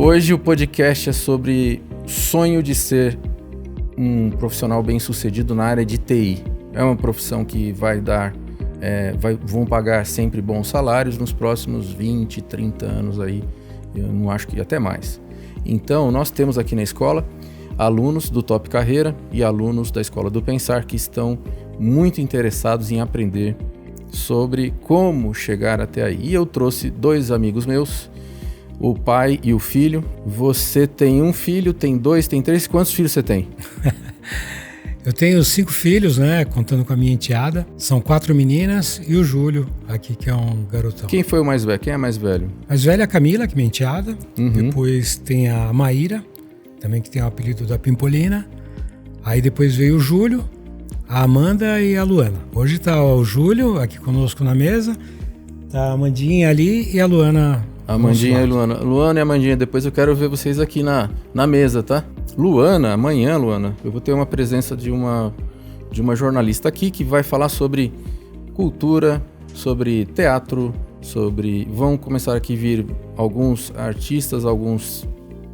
Hoje o podcast é sobre sonho de ser um profissional bem-sucedido na área de TI. É uma profissão que vão pagar sempre bons salários nos próximos 20, 30 anos aí, eu não acho que até mais. Então, nós temos aqui na escola alunos do Top Carreira e alunos da Escola do Pensar que estão muito interessados em aprender sobre como chegar até aí. E eu trouxe dois amigos meus, o pai e o filho. Você tem um filho, tem dois, tem três. Quantos filhos você tem? Eu tenho 5 filhos, né? Contando com a minha enteada. São 4 meninas e o Júlio, aqui, que é um garotão. Quem foi o mais velho? Quem é mais velho? Mais velha é a Camila, que é minha enteada. Depois tem a Maíra, também que tem o apelido da Pimpolina. Aí depois veio o Júlio, a Amanda e a Luana. Hoje tá o Júlio aqui conosco na mesa. Tá a Amandinha ali e a Luana. Amandinha e Luana. Luana e Amandinha, depois eu quero ver vocês aqui na mesa, tá? Luana, amanhã, Luana, eu vou ter uma presença de uma jornalista aqui que vai falar sobre cultura, sobre teatro, vão começar aqui a vir alguns artistas, alguns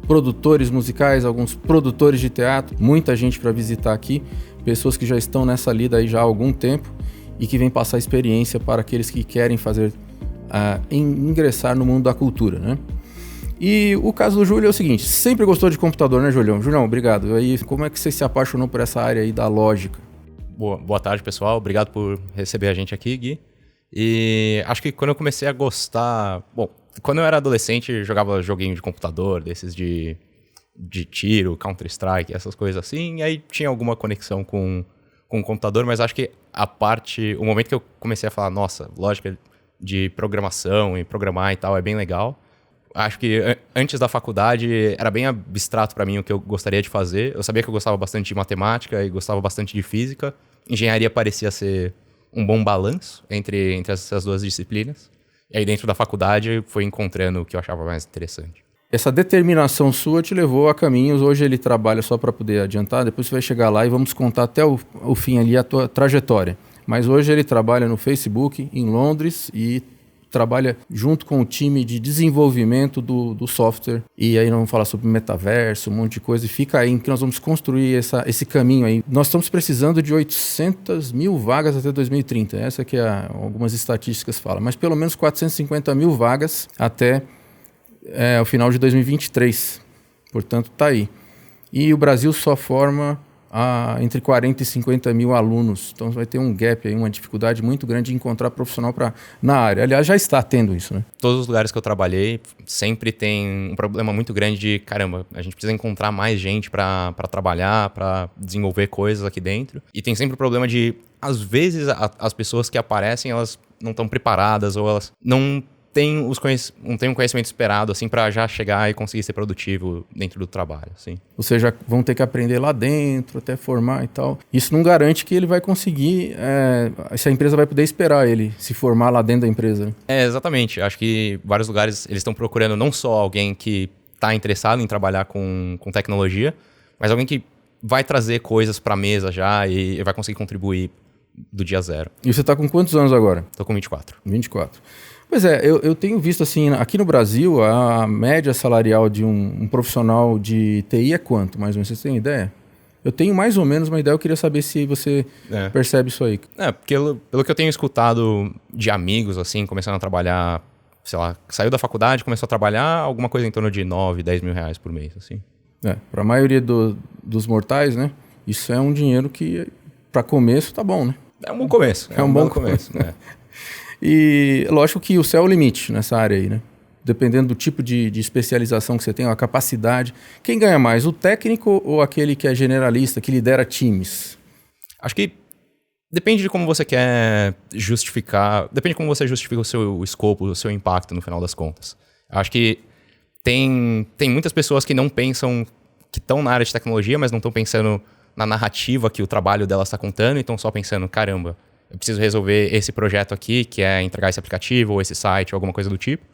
produtores musicais, alguns produtores de teatro, muita gente para visitar aqui, pessoas que já estão nessa lida aí já há algum tempo e que vêm passar experiência para aqueles que querem ingressar no mundo da cultura, né? E o caso do Júlio é o seguinte, sempre gostou de computador, né, Julião? Julião, obrigado. Aí, como é que você se apaixonou por essa área aí da lógica? Boa tarde, pessoal. Obrigado por receber a gente aqui, Gui. E acho que quando eu comecei a gostar... Bom, quando eu era adolescente, eu jogava joguinho de computador, desses de tiro, Counter-Strike, essas coisas assim. E aí tinha alguma conexão com o computador, mas acho que o momento que eu comecei a falar, nossa, lógica de programação e programar e tal é bem legal. Acho que antes da faculdade era bem abstrato para mim o que eu gostaria de fazer. Eu sabia que eu gostava bastante de matemática e gostava bastante de física. Engenharia parecia ser um bom balanço entre essas duas disciplinas. E aí dentro da faculdade foi encontrando o que eu achava mais interessante. Essa determinação sua te levou a caminhos. Hoje ele trabalha, só para poder adiantar, depois você vai chegar lá e vamos contar até o fim ali a tua trajetória. Mas hoje ele trabalha no Facebook, em Londres, e trabalha junto com o time de desenvolvimento do software. E aí nós vamos falar sobre metaverso, um monte de coisa. E fica aí que nós vamos construir esse caminho aí. Nós estamos precisando de 800 mil vagas até 2030. Essa que algumas estatísticas falam. Mas pelo menos 450 mil vagas até o final de 2023. Portanto, está aí. E o Brasil só forma entre 40 e 50 mil alunos. Então vai ter um gap aí, uma dificuldade muito grande de encontrar profissional na área. Aliás, já está tendo isso, né? Todos os lugares que eu trabalhei sempre tem um problema muito grande de, caramba, a gente precisa encontrar mais gente para trabalhar, para desenvolver coisas aqui dentro. E tem sempre o problema de, às vezes, as pessoas que aparecem, elas não estão preparadas ou elas não têm um conhecimento esperado assim, para já chegar e conseguir ser produtivo dentro do trabalho. Assim. Ou seja, vão ter que aprender lá dentro, até formar e tal. Isso não garante que ele vai conseguir, se a empresa vai poder esperar ele se formar lá dentro da empresa. Exatamente. Acho que vários lugares eles estão procurando não só alguém que está interessado em trabalhar com tecnologia, mas alguém que vai trazer coisas para a mesa já e vai conseguir contribuir do dia zero. E você está com quantos anos agora? Estou com 24. 24. Pois é, eu tenho visto assim, aqui no Brasil, a média salarial de um profissional de TI é quanto, mais ou menos? Vocês têm ideia? Eu tenho mais ou menos uma ideia, eu queria saber se você percebe isso aí. Porque pelo que eu tenho escutado de amigos, assim, começando a trabalhar, sei lá, saiu da faculdade, começou a trabalhar, alguma coisa em torno de 9, 10 mil reais por mês, assim. Para a maioria dos mortais, né, isso é um dinheiro que, para começo, tá bom, né? É um bom começo. É um bom começo. Né? E lógico que o céu é o limite nessa área aí, né? Dependendo do tipo de especialização que você tem, a capacidade. Quem ganha mais, o técnico ou aquele que é generalista, que lidera times? Acho que depende de como você quer justificar, depende de como você justifica o seu escopo, o seu impacto no final das contas. Acho que tem muitas pessoas que não pensam, que estão na área de tecnologia, mas não estão pensando na narrativa que o trabalho delas está contando, e estão só pensando, caramba, eu preciso resolver esse projeto aqui, que é entregar esse aplicativo, ou esse site, ou alguma coisa do tipo.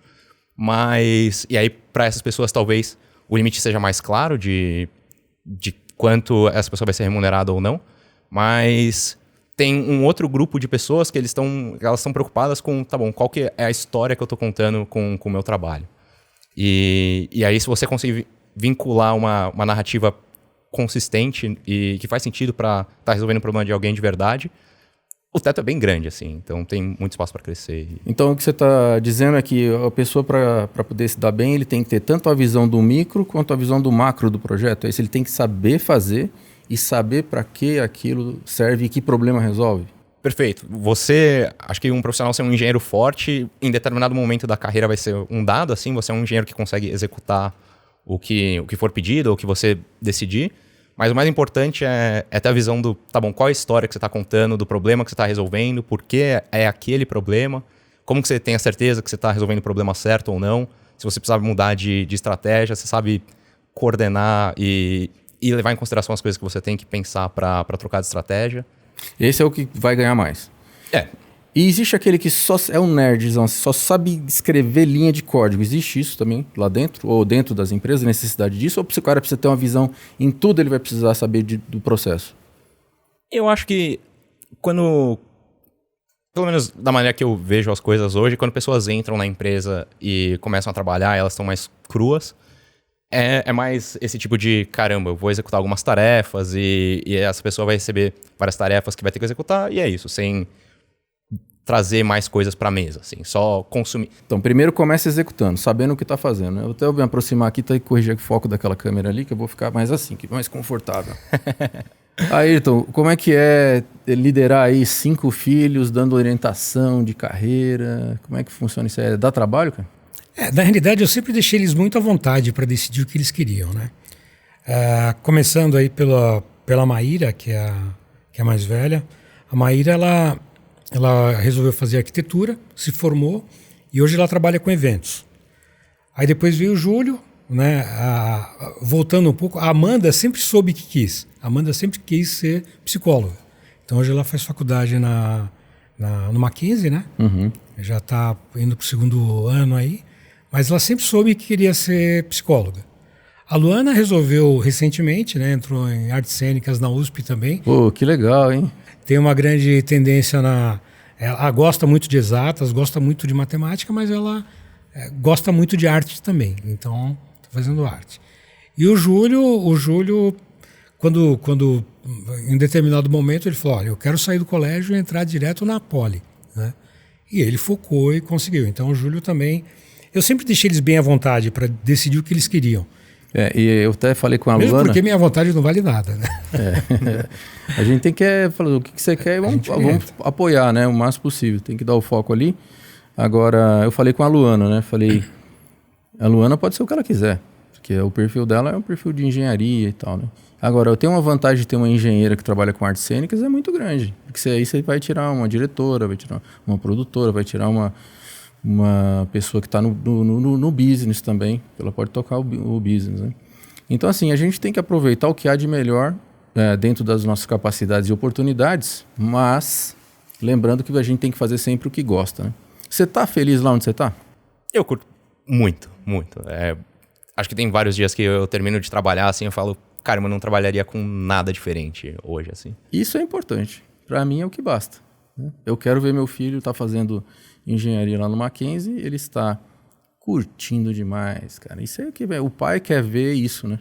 E aí, para essas pessoas, talvez o limite seja mais claro de quanto essa pessoa vai ser remunerada ou não. Mas tem um outro grupo de pessoas que elas estão preocupadas com, tá bom, qual que é a história que eu estou contando com o meu trabalho. E aí, se você conseguir vincular uma narrativa consistente e que faz sentido para estar resolvendo o problema de alguém de verdade, o teto é bem grande, assim. Então, tem muito espaço para crescer. Então, o que você está dizendo é que a pessoa, para poder se dar bem, ele tem que ter tanto a visão do micro quanto a visão do macro do projeto. É isso, ele tem que saber fazer e saber para que aquilo serve e que problema resolve. Perfeito. Acho que um profissional ser um engenheiro forte, em determinado momento da carreira vai ser um dado, assim, você é um engenheiro que consegue executar o que for pedido ou o que você decidir, mas o mais importante é ter a visão do, tá bom, qual é a história que você está contando, do problema que você está resolvendo, por que é aquele problema, como que você tem a certeza que você está resolvendo o problema certo ou não, se você precisar mudar de estratégia, você sabe coordenar e levar em consideração as coisas que você tem que pensar para trocar de estratégia. Esse é o que vai ganhar mais. E existe aquele que só é um nerdzão, só sabe escrever linha de código. Existe isso também lá dentro? Ou dentro das empresas, necessidade disso? Ou o cara precisa ter uma visão em tudo, ele vai precisar saber do processo? Eu acho que quando... Pelo menos da maneira que eu vejo as coisas hoje, quando pessoas entram na empresa e começam a trabalhar, elas estão mais cruas. É mais esse tipo de, caramba, eu vou executar algumas tarefas e essa pessoa vai receber várias tarefas que vai ter que executar, e é isso, sem trazer mais coisas para a mesa, assim, só consumir. Então, primeiro começa executando, sabendo o que está fazendo. Né? Eu até vou me aproximar aqui e corrigir o foco daquela câmera ali, que eu vou ficar mais assim, que mais confortável. Ayrton, como é que é liderar aí 5 filhos, dando orientação de carreira? Como é que funciona isso aí? Dá trabalho, cara? Na realidade, eu sempre deixei eles muito à vontade para decidir o que eles queriam, né? Começando aí pela Maíra, que é a mais velha. A Maíra, ela resolveu fazer arquitetura, se formou e hoje ela trabalha com eventos. Aí depois veio o Júlio, né? Voltando um pouco, a Amanda sempre soube que quis. A Amanda sempre quis ser psicóloga. Então hoje ela faz faculdade no Mackenzie, né? Uhum. Já está indo para o 2º ano aí. Mas ela sempre soube que queria ser psicóloga. A Luana resolveu recentemente, né? Entrou em artes cênicas na USP também. Pô, que legal, hein? Tem uma grande tendência ela gosta muito de exatas, gosta muito de matemática, mas ela gosta muito de arte também. Então, está fazendo arte. E o Júlio, quando em determinado momento ele falou, olha, eu quero sair do colégio e entrar direto na Poli, né? E ele focou e conseguiu. Então o Júlio também... Eu sempre deixei eles bem à vontade para decidir o que eles queriam. E eu até falei com a Mesmo Luana... porque minha vontade não vale nada, né? A gente tem que falar o que você quer e vamos apoiar, né? O máximo possível. Tem que dar o foco ali. Agora, eu falei com a Luana, né? Falei, a Luana pode ser o que ela quiser. Porque o perfil dela é um perfil de engenharia e tal, né? Agora, eu tenho uma vantagem de ter uma engenheira que trabalha com artes cênicas, é muito grande. Porque aí você vai tirar uma diretora, vai tirar uma produtora, vai tirar uma pessoa que está no business também. Ela pode tocar o business, né? Então, assim, a gente tem que aproveitar o que há de melhor dentro das nossas capacidades e oportunidades, mas lembrando que a gente tem que fazer sempre o que gosta, né? Você está feliz lá onde você está? Eu curto muito, muito. Acho que tem vários dias que eu termino de trabalhar, assim, eu falo, cara, eu não trabalharia com nada diferente hoje, assim. Isso é importante. Para mim é o que basta, né? Eu quero ver meu filho estar fazendo engenharia lá no Mackenzie, ele está curtindo demais, cara. Isso é que o pai quer ver isso, né?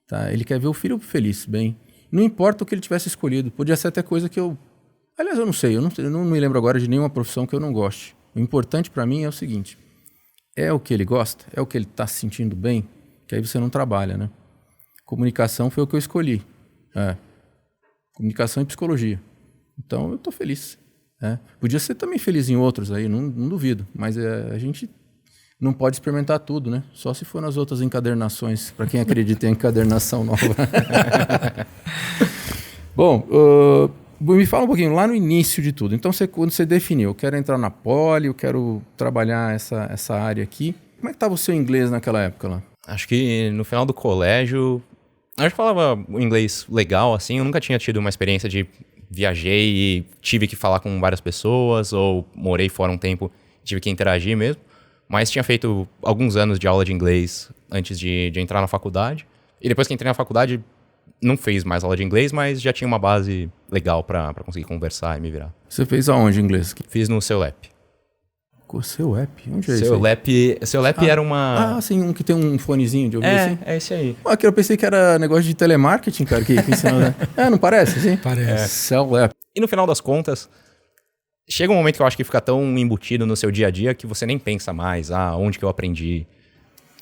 Tá? Ele quer ver o filho feliz, bem. Não importa o que ele tivesse escolhido. Podia ser até coisa que eu... Aliás, eu não sei. Eu não me lembro agora de nenhuma profissão que eu não goste. O importante para mim é o seguinte. É o que ele gosta? É o que ele está se sentindo bem? Que aí você não trabalha, né? Comunicação foi o que eu escolhi. Comunicação e psicologia. Então, eu estou feliz. Podia ser também feliz em outros aí, não duvido. Mas a gente não pode experimentar tudo, né? Só se for nas outras encadernações, para quem acredita em encadernação nova. Bom, me fala um pouquinho, lá no início de tudo. Então, quando você definiu, eu quero entrar na Poli, eu quero trabalhar essa área aqui. Como é que estava o seu inglês naquela época lá? Acho que no final do colégio... Eu falava inglês legal, assim. Eu nunca tinha tido uma experiência de... Viajei e tive que falar com várias pessoas, ou morei fora um tempo, tive que interagir mesmo. Mas tinha feito alguns anos de aula de inglês antes de entrar na faculdade. E depois que entrei na faculdade, não fiz mais aula de inglês, mas já tinha uma base legal para conseguir conversar e me virar. Você fez aonde inglês? Fiz no CEULEP. Seu app? Onde é esse? Seu app era uma... Ah, sim, um que tem um fonezinho de ouvir assim? É esse aí. Aqui eu pensei que era negócio de telemarketing, cara, que ensinava, né? Não parece, assim? Parece. Seu app. E no final das contas, chega um momento que eu acho que fica tão embutido no seu dia a dia que você nem pensa mais, onde que eu aprendi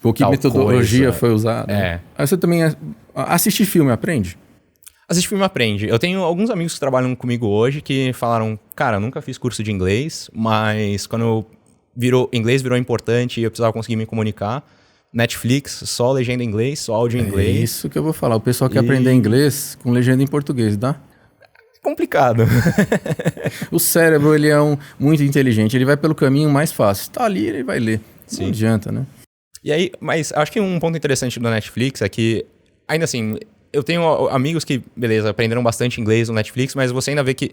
Ou que tal metodologia coisa. foi usada. Aí você também assiste filme, aprende? Assiste filme aprende. Eu tenho alguns amigos que trabalham comigo hoje que falaram, cara, eu nunca fiz curso de inglês, mas quando inglês virou importante e eu precisava conseguir me comunicar, Netflix, só legenda em inglês, só áudio em inglês. É isso que eu vou falar. O pessoal quer aprender inglês com legenda em português, dá? Complicado. O cérebro, ele é muito inteligente. Ele vai pelo caminho mais fácil. Tá ali, ele vai ler. Sim. Não adianta, né? E aí, mas acho que um ponto interessante do Netflix é que, ainda assim, eu tenho amigos que, beleza, aprenderam bastante inglês no Netflix, mas você ainda vê que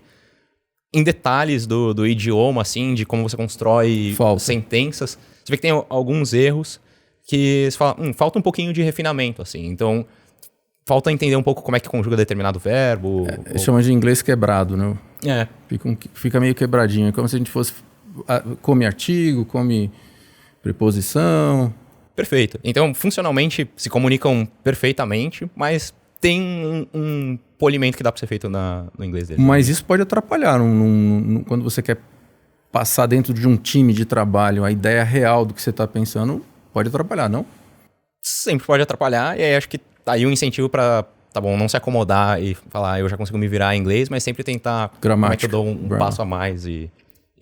em detalhes do idioma, assim, de como você constrói sentenças, você vê que tem alguns erros que você fala, falta um pouquinho de refinamento, assim. Então, falta entender um pouco como é que conjuga determinado verbo. Chama de inglês quebrado, né? Fica meio quebradinho. É como se a gente fosse... Come artigo, come preposição. Perfeito. Então, funcionalmente, se comunicam perfeitamente, mas tem um polimento que dá para ser feito no inglês dele. Mas isso pode atrapalhar quando você quer passar dentro de um time de trabalho, a ideia real do que você está pensando pode atrapalhar, não? Sempre pode atrapalhar, e aí acho que tá aí um incentivo para, tá bom, não se acomodar e falar, eu já consigo me virar em inglês, mas sempre tentar gramática, como é que eu dou um passo a mais e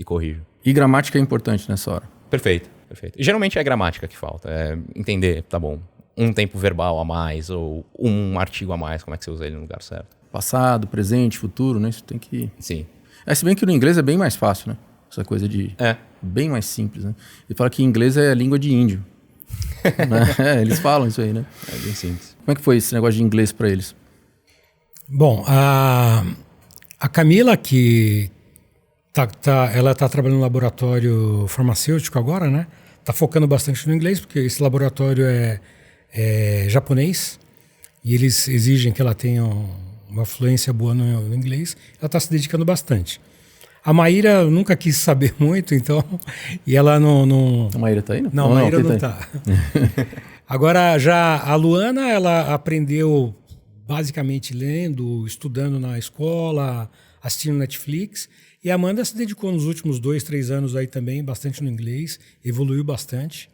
corrijo. E gramática é importante nessa hora. Perfeito. E geralmente é gramática que falta, é entender, tá bom, um tempo verbal a mais ou um artigo a mais, como é que você usa ele no lugar certo. Passado, presente, futuro, né? Isso tem que... Sim. Se bem que no inglês é bem mais fácil, né? Essa coisa de... Bem mais simples, né? Ele fala que inglês é a língua de índio. Eles falam isso aí, né? É bem simples. Como é que foi esse negócio de inglês para eles? Bom, a Camila, que ela tá trabalhando no laboratório farmacêutico agora, né? Tá focando bastante no inglês, porque esse laboratório é japonês e eles exigem que ela tenha uma fluência boa no inglês. Ela está se dedicando bastante. A Maíra nunca quis saber muito, então... E ela não... A Maíra tá aí? Não, a Maíra não tá. Agora, já a Luana, ela aprendeu basicamente lendo, estudando na escola, assistindo Netflix. E a Amanda se dedicou nos últimos 2, 3 anos aí também, bastante no inglês, evoluiu bastante.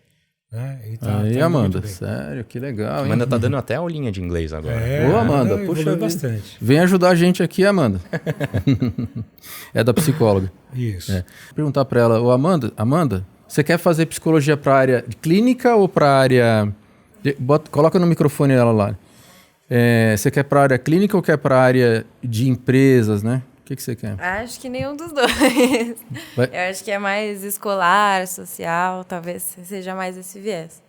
Né? E tá Amanda, sério, que legal, hein? Amanda tá dando até aulinha de inglês agora. Ô, Amanda, puxa, bastante. Vem ajudar a gente aqui, Amanda. É da psicóloga. Isso. Vou perguntar para ela, ô Amanda, você quer fazer psicologia para área clínica ou para área... Coloca no microfone ela lá. Você quer para área clínica ou quer para área de empresas, né? O que você quer? Acho que nenhum dos dois. Eu acho que é mais escolar, social, talvez seja mais esse viés.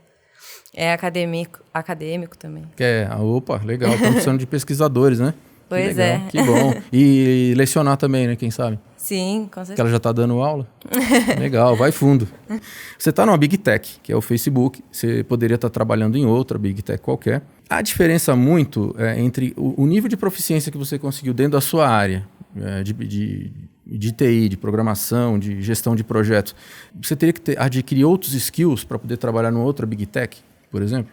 É acadêmico também. Opa, legal, estamos precisando de pesquisadores, né? Pois legal, que bom. E lecionar também, né? Quem sabe? Sim, com certeza. Que ela já está dando aula. Legal, vai fundo. Você está numa Big Tech, que é o Facebook. Você poderia estar trabalhando em outra Big Tech qualquer. A diferença muito entre o nível de proficiência que você conseguiu dentro da sua área, de TI, de programação, de gestão de projetos. Você teria que adquirir outros skills para poder trabalhar numa outra Big Tech, por exemplo?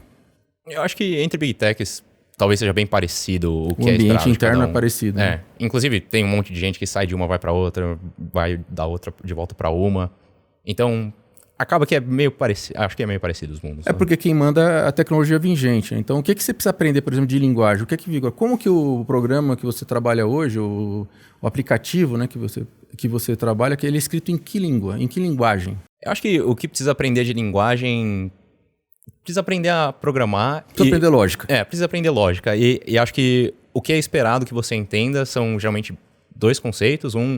Eu acho que entre Big Techs talvez seja bem parecido o que é esperado. O ambiente interno é parecido. Né? Inclusive, tem um monte de gente que sai de uma, vai para outra, vai da outra de volta para uma. Então, acaba que é meio parecido. Acho que é meio parecido os mundos. Porque quem manda é a tecnologia vigente. Então, o que você precisa aprender, por exemplo, de linguagem? O que vigora? Como que o programa que você trabalha hoje, o aplicativo, né, que você trabalha, que ele é escrito em que língua? Em que linguagem? Eu acho que o que precisa aprender de linguagem... Precisa aprender a programar. Precisa aprender lógica. Precisa aprender lógica. E acho que o que é esperado que você entenda são geralmente 2 conceitos. Um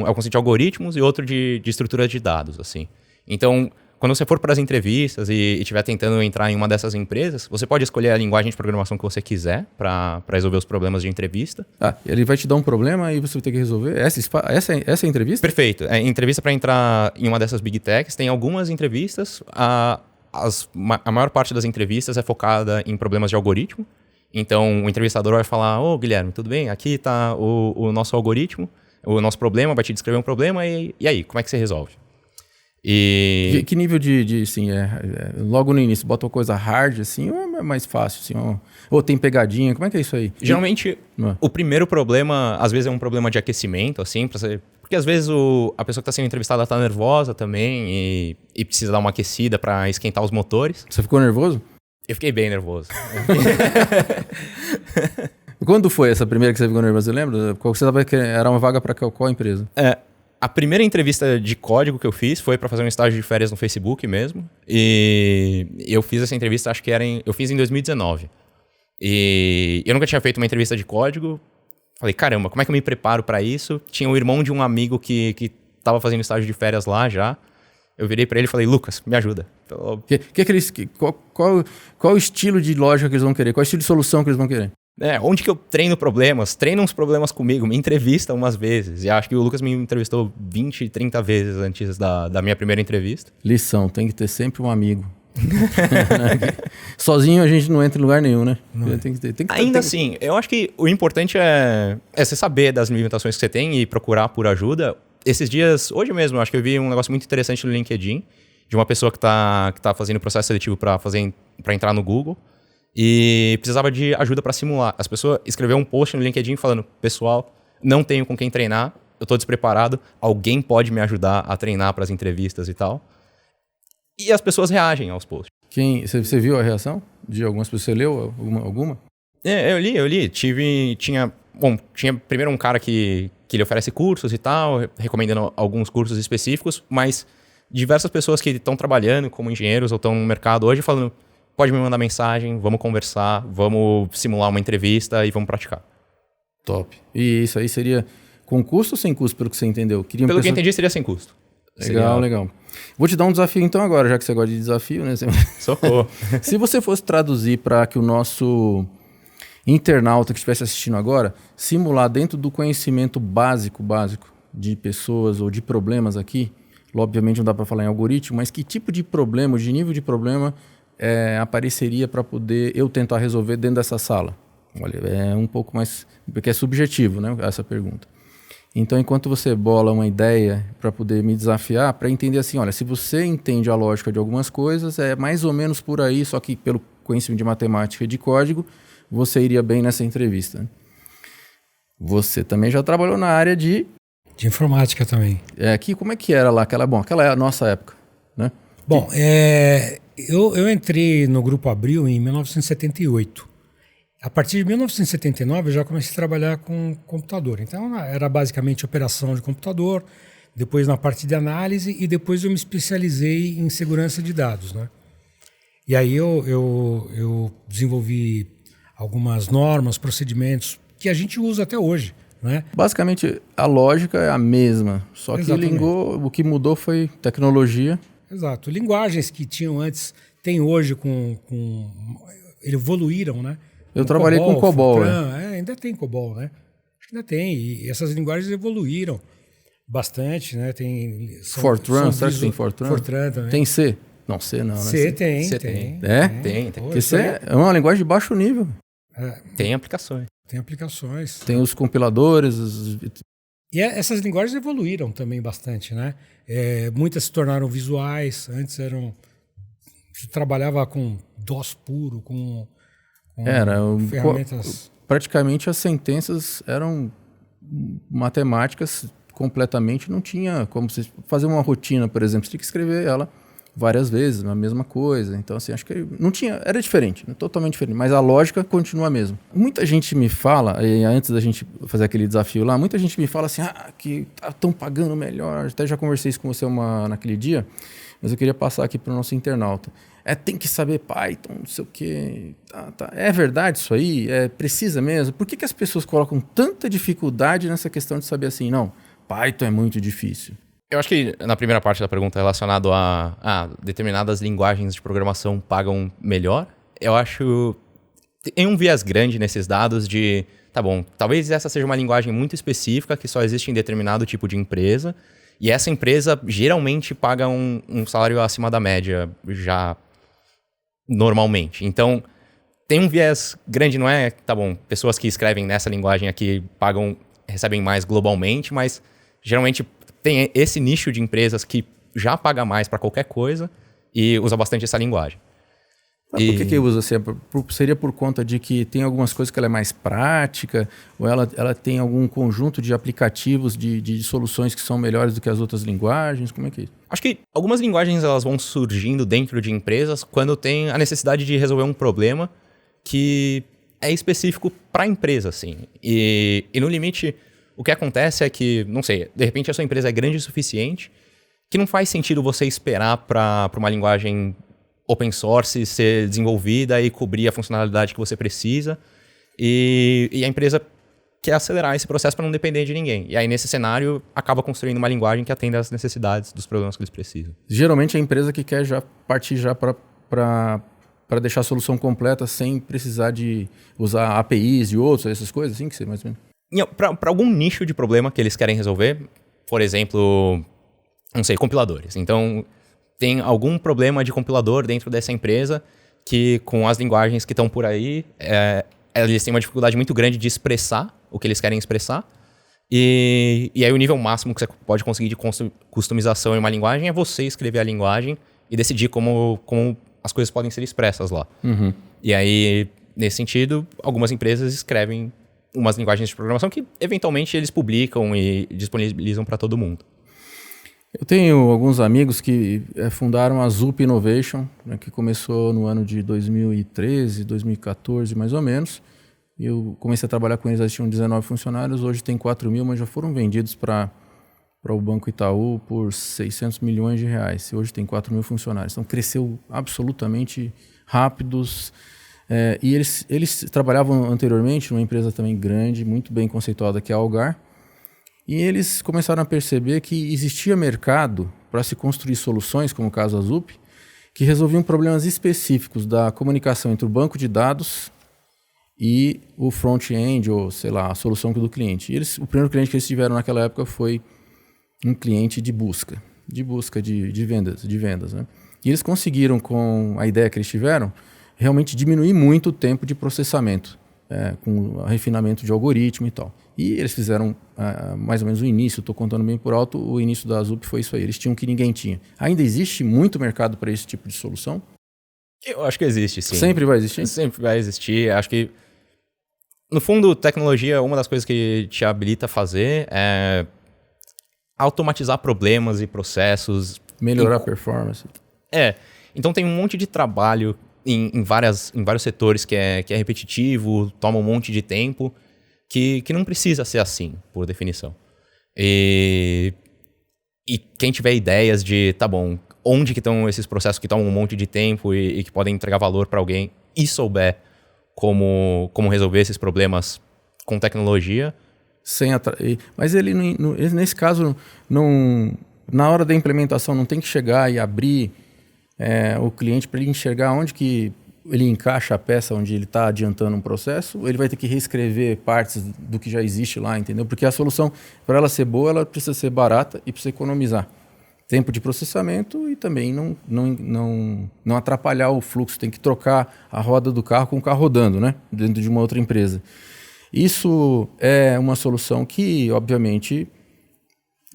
é o conceito de algoritmos e outro de estrutura de dados, assim. Então, quando você for para as entrevistas e estiver tentando entrar em uma dessas empresas, você pode escolher a linguagem de programação que você quiser para resolver os problemas de entrevista. Ele vai te dar um problema e você vai ter que resolver? Essa é a entrevista? Perfeito. Entrevista para entrar em uma dessas Big Techs. Tem algumas entrevistas. A maior parte das entrevistas é focada em problemas de algoritmo. Então, o entrevistador vai falar, Guilherme, tudo bem? Aqui está o nosso algoritmo, o nosso problema, vai te descrever um problema e aí, como é que você resolve? E... Que nível de assim, logo no início, bota uma coisa hard, assim, ou é mais fácil, assim, ou tem pegadinha, como é que é isso aí? Geralmente, o primeiro problema, às vezes é um problema de aquecimento, assim, porque às vezes a pessoa que está sendo entrevistada está nervosa também e precisa dar uma aquecida para esquentar os motores. Você ficou nervoso? Eu fiquei bem nervoso. Quando foi essa primeira que você ficou nervoso? Você lembra? Era uma vaga para qual empresa? A primeira entrevista de código que eu fiz foi para fazer um estágio de férias no Facebook mesmo. E eu fiz essa entrevista, acho que eu fiz em 2019. E eu nunca tinha feito uma entrevista de código. Falei, caramba, como é que eu me preparo para isso? Tinha o irmão de um amigo que estava fazendo estágio de férias lá já. Eu virei para ele e falei, Lucas, me ajuda. Qual o estilo de lógica que eles vão querer? Qual o estilo de solução que eles vão querer? Onde que eu treino problemas? Treina uns problemas comigo, me entrevista umas vezes. E acho que o Lucas me entrevistou 20, 30 vezes antes da minha primeira entrevista. Lição, tem que ter sempre um amigo. Sozinho a gente não entra em lugar nenhum, né? Ainda assim, eu acho que o importante é você saber das limitações que você tem e procurar por ajuda. Esses dias, hoje mesmo, acho que eu vi um negócio muito interessante no LinkedIn de uma pessoa que tá fazendo processo seletivo para entrar no Google. E precisava de ajuda para simular. As pessoas escreveram um post no LinkedIn falando, pessoal, não tenho com quem treinar, eu tô despreparado, alguém pode me ajudar a treinar para as entrevistas e tal. E as pessoas reagem aos posts. Você viu a reação de algumas pessoas? Você leu alguma? Eu li. Tinha primeiro um cara que ele oferece cursos e tal, recomendando alguns cursos específicos, mas diversas pessoas que estão trabalhando como engenheiros ou estão no mercado hoje falando, pode me mandar mensagem, vamos conversar, vamos simular uma entrevista e vamos praticar. Top. E isso aí seria com custo ou sem custo, pelo que você entendeu? Que eu entendi, seria sem custo. Legal. Vou te dar um desafio então agora, já que você gosta de desafio, né? Socorro. Se você fosse traduzir para que o nosso internauta que estivesse assistindo agora, simular dentro do conhecimento básico de pessoas ou de problemas aqui, obviamente não dá para falar em algoritmo, mas que tipo de problema, de nível de problema apareceria para poder eu tentar resolver dentro dessa sala? Olha, é um pouco mais... porque é subjetivo, né, essa pergunta. Então, enquanto você bola uma ideia para poder me desafiar, para entender assim, olha, se você entende a lógica de algumas coisas, é mais ou menos por aí, só que pelo conhecimento de matemática e de código, você iria bem nessa entrevista. Você também já trabalhou na área de informática também. Como é que era lá? Aquela é a nossa época, né? Bom, eu entrei no Grupo Abril em 1978. A partir de 1979 eu já comecei a trabalhar com computador. Então era basicamente operação de computador, depois na parte de análise e depois eu me especializei em segurança de dados, né? E aí eu desenvolvi algumas normas, procedimentos que a gente usa até hoje, né? Basicamente a lógica é a mesma, só que o que mudou foi tecnologia. Exato. Linguagens que tinham antes, tem hoje evoluíram, né? Eu trabalhei com COBOL. Ainda tem COBOL, né? Acho que ainda tem. E essas linguagens evoluíram bastante, né? Fortran, será que tem Fortran? Fortran também. Tem C? Não, C não, né? C tem. Tem. Porque C é uma linguagem de baixo nível. Tem aplicações. Tem os compiladores. E essas linguagens evoluíram também bastante, né? Muitas se tornaram visuais. Antes se trabalhava com DOS puro, com ferramentas... Praticamente as sentenças eram matemáticas completamente, não tinha como você fazer uma rotina, por exemplo, você tinha que escrever ela várias vezes, a mesma coisa. Então, assim, acho que não tinha, era diferente, totalmente diferente, mas a lógica continua a mesma. Muita gente me fala, antes da gente fazer aquele desafio lá, muita gente me fala assim, que estão pagando melhor, até já conversei isso com você naquele dia, mas eu queria passar aqui para o nosso internauta. Tem que saber Python, não sei o quê. Tá. É verdade isso aí? Precisa mesmo? Por que as pessoas colocam tanta dificuldade nessa questão de saber assim, não, Python é muito difícil? Eu acho que na primeira parte da pergunta relacionado a determinadas linguagens de programação pagam melhor, eu acho tem um viés grande nesses dados de, tá bom, talvez essa seja uma linguagem muito específica que só existe em determinado tipo de empresa, e essa empresa geralmente paga um salário acima da média já normalmente. Então, tem um viés grande, não é? Tá bom, pessoas que escrevem nessa linguagem aqui recebem mais globalmente, mas geralmente tem esse nicho de empresas que já paga mais para qualquer coisa e usa bastante essa linguagem. Mas por que usa assim? Seria por conta de que tem algumas coisas que ela é mais prática, ou ela tem algum conjunto de aplicativos, de soluções que são melhores do que as outras linguagens? Como é que é isso? Acho que algumas linguagens elas vão surgindo dentro de empresas quando tem a necessidade de resolver um problema que é específico para a empresa, assim. E no limite, o que acontece é que, não sei, de repente a sua empresa é grande o suficiente que não faz sentido você esperar para uma linguagem open source ser desenvolvida e cobrir a funcionalidade que você precisa. E a empresa quer acelerar esse processo para não depender de ninguém. E aí, nesse cenário, acaba construindo uma linguagem que atenda às necessidades dos problemas que eles precisam. Geralmente, é a empresa que quer já partir já para deixar a solução completa sem precisar de usar APIs e outros, essas coisas assim que você mais ou menos... Para algum nicho de problema que eles querem resolver, por exemplo, não sei, compiladores. Então, tem algum problema de compilador dentro dessa empresa que, com as linguagens que estão por aí, eles têm uma dificuldade muito grande de expressar o que eles querem expressar. E aí o nível máximo que você pode conseguir de customização em uma linguagem é você escrever a linguagem e decidir como as coisas podem ser expressas lá. Uhum. E aí, nesse sentido, algumas empresas escrevem umas linguagens de programação que, eventualmente, eles publicam e disponibilizam para todo mundo. Eu tenho alguns amigos que fundaram a Zup Innovation, né, que começou no ano de 2013, 2014, mais ou menos. Eu comecei a trabalhar com eles, eles tinham 19 funcionários, hoje tem 4 mil, mas já foram vendidos para o Banco Itaú por 600 milhões de reais. E hoje tem 4 mil funcionários. Então, cresceu absolutamente rápidos. E eles trabalhavam anteriormente numa empresa também grande, muito bem conceituada, que é a Algar. E eles começaram a perceber que existia mercado para se construir soluções, como o caso da Zup, que resolviam problemas específicos da comunicação entre o banco de dados e o front-end, ou sei lá, a solução do cliente. E o primeiro cliente que eles tiveram naquela época foi um cliente de busca de vendas, né? E eles conseguiram, com a ideia que eles tiveram, realmente diminuir muito o tempo de processamento, com o refinamento de algoritmo e tal. E eles fizeram mais ou menos o início, estou contando bem por alto, o início da Zup foi isso aí, eles tinham o que ninguém tinha. Ainda existe muito mercado para esse tipo de solução? Eu acho que existe, sim. Sempre vai existir? Sempre vai existir. Acho que, no fundo, tecnologia, uma das coisas que te habilita a fazer é automatizar problemas e processos. Melhorar a performance. Então tem um monte de trabalho em vários setores que é repetitivo, toma um monte de tempo, que não precisa ser assim, por definição. E quem tiver ideias de, tá bom, onde que estão esses processos que tomam um monte de tempo e que podem entregar valor para alguém e souber como resolver esses problemas com tecnologia... Mas ele nesse caso, na hora da implementação, não tem que chegar e abrir o cliente para ele enxergar onde que ele encaixa a peça onde ele está adiantando um processo, ou ele vai ter que reescrever partes do que já existe lá, entendeu? Porque a solução, para ela ser boa, ela precisa ser barata e precisa economizar tempo de processamento e também não atrapalhar o fluxo. Tem que trocar a roda do carro com o carro rodando, né? Dentro de uma outra empresa. Isso é uma solução que, obviamente,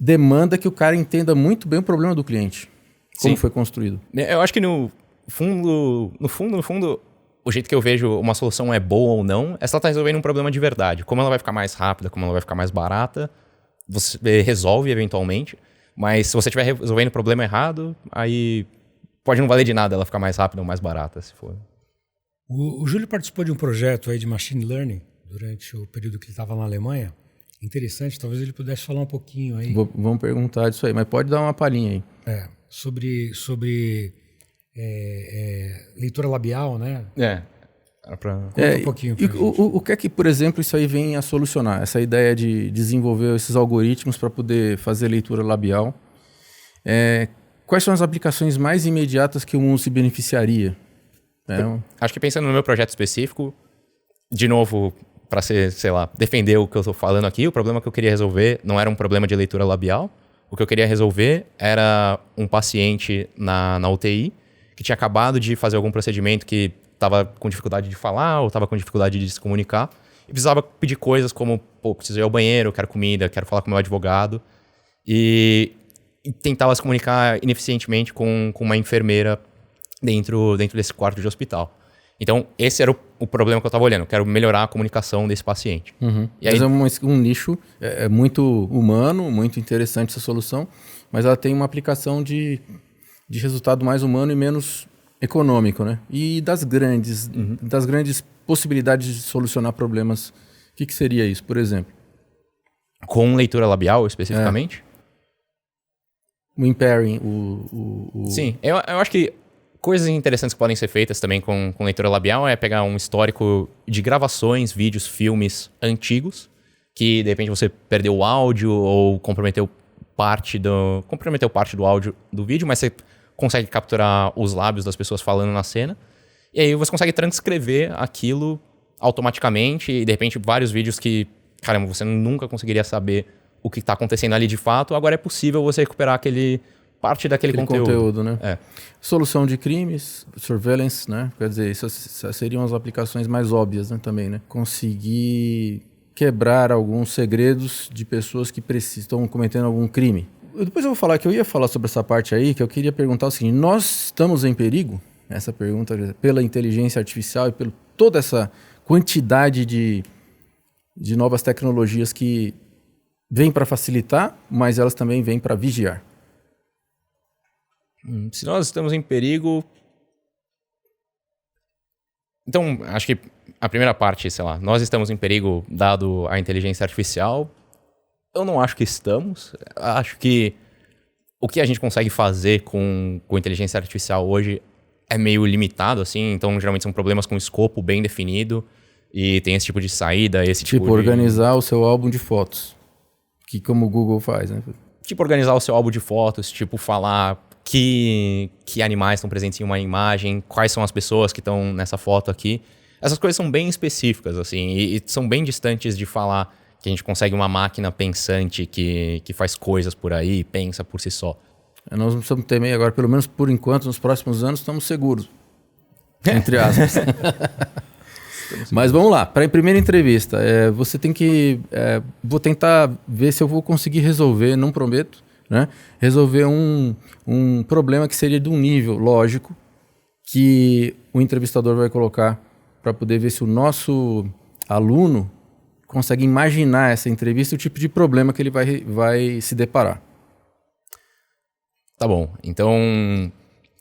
demanda que o cara entenda muito bem o problema do cliente. Como foi construído. Eu acho que no fundo, o jeito que eu vejo uma solução é boa ou não, é se ela está resolvendo um problema de verdade. Como ela vai ficar mais rápida, como ela vai ficar mais barata, você resolve eventualmente. Mas se você estiver resolvendo o problema errado, aí pode não valer de nada ela ficar mais rápida ou mais barata, se for. O Júlio participou de um projeto aí de machine learning durante o período que ele estava na Alemanha. Interessante, talvez ele pudesse falar um pouquinho aí. Vamos perguntar disso aí, mas pode dar uma palhinha aí. Sobre leitura labial, né? Conta um pouquinho pra gente. O que é que, por exemplo, isso aí vem a solucionar? Essa ideia de desenvolver esses algoritmos para poder fazer leitura labial. Quais são as aplicações mais imediatas que o mundo se beneficiaria? Acho que pensando no meu projeto específico, de novo, para defender o que eu estou falando aqui, o problema que eu queria resolver não era um problema de leitura labial. O que eu queria resolver era um paciente na UTI que tinha acabado de fazer algum procedimento que estava com dificuldade de falar ou estava com dificuldade de se comunicar e precisava pedir coisas como, preciso ir ao banheiro, quero comida, quero falar com meu advogado. E tentava se comunicar ineficientemente com uma enfermeira dentro desse quarto de hospital. Então, esse era o problema que eu estava olhando. Eu quero melhorar a comunicação desse paciente. E aí... Mas é um nicho muito humano, muito interessante essa solução, mas ela tem uma aplicação de resultado mais humano e menos econômico, né? E das grandes possibilidades de solucionar problemas, o que seria isso, por exemplo? Com leitura labial, especificamente? O impairing, Sim, eu acho que coisas interessantes que podem ser feitas também com leitura labial é pegar um histórico de gravações, vídeos, filmes antigos, que de repente você perdeu o áudio ou comprometeu parte do áudio do vídeo, mas você consegue capturar os lábios das pessoas falando na cena. E aí você consegue transcrever aquilo automaticamente e de repente vários vídeos que, caramba, você nunca conseguiria saber o que está acontecendo ali de fato, agora é possível você recuperar parte daquele conteúdo, né? Solução de crimes, surveillance, né? Quer dizer, isso seriam as aplicações mais óbvias, né? Também, né? Conseguir quebrar alguns segredos de pessoas que estão cometendo algum crime. Depois eu vou falar que eu ia falar sobre essa parte aí, que eu queria perguntar o seguinte: nós estamos em perigo? Essa pergunta pela inteligência artificial e pela toda essa quantidade de novas tecnologias que vêm para facilitar, mas elas também vêm para vigiar. Se nós estamos em perigo... Então, acho que a primeira parte, sei lá, nós estamos em perigo dado a inteligência artificial. Eu não acho que estamos. Acho que o que a gente consegue fazer com inteligência artificial hoje é meio limitado, assim. Então, geralmente são problemas com escopo bem definido e tem esse tipo de saída, esse tipo de... organizar o seu álbum de fotos, que como o Google faz, né? Tipo, organizar o seu álbum de fotos, tipo, falar que animais estão presentes em uma imagem, quais são as pessoas que estão nessa foto aqui. Essas coisas são bem específicas, assim, e são bem distantes de falar que a gente consegue uma máquina pensante que faz coisas por aí e pensa por si só. Nós não precisamos temer agora, pelo menos por enquanto, nos próximos anos, estamos seguros. Entre aspas. Mas vamos lá, para a primeira entrevista, você tem que... vou tentar ver se eu vou conseguir resolver, não prometo, né? Resolver um problema que seria de um nível lógico que o entrevistador vai colocar para poder ver se o nosso aluno consegue imaginar essa entrevista e o tipo de problema que ele vai se deparar. Tá bom. Então,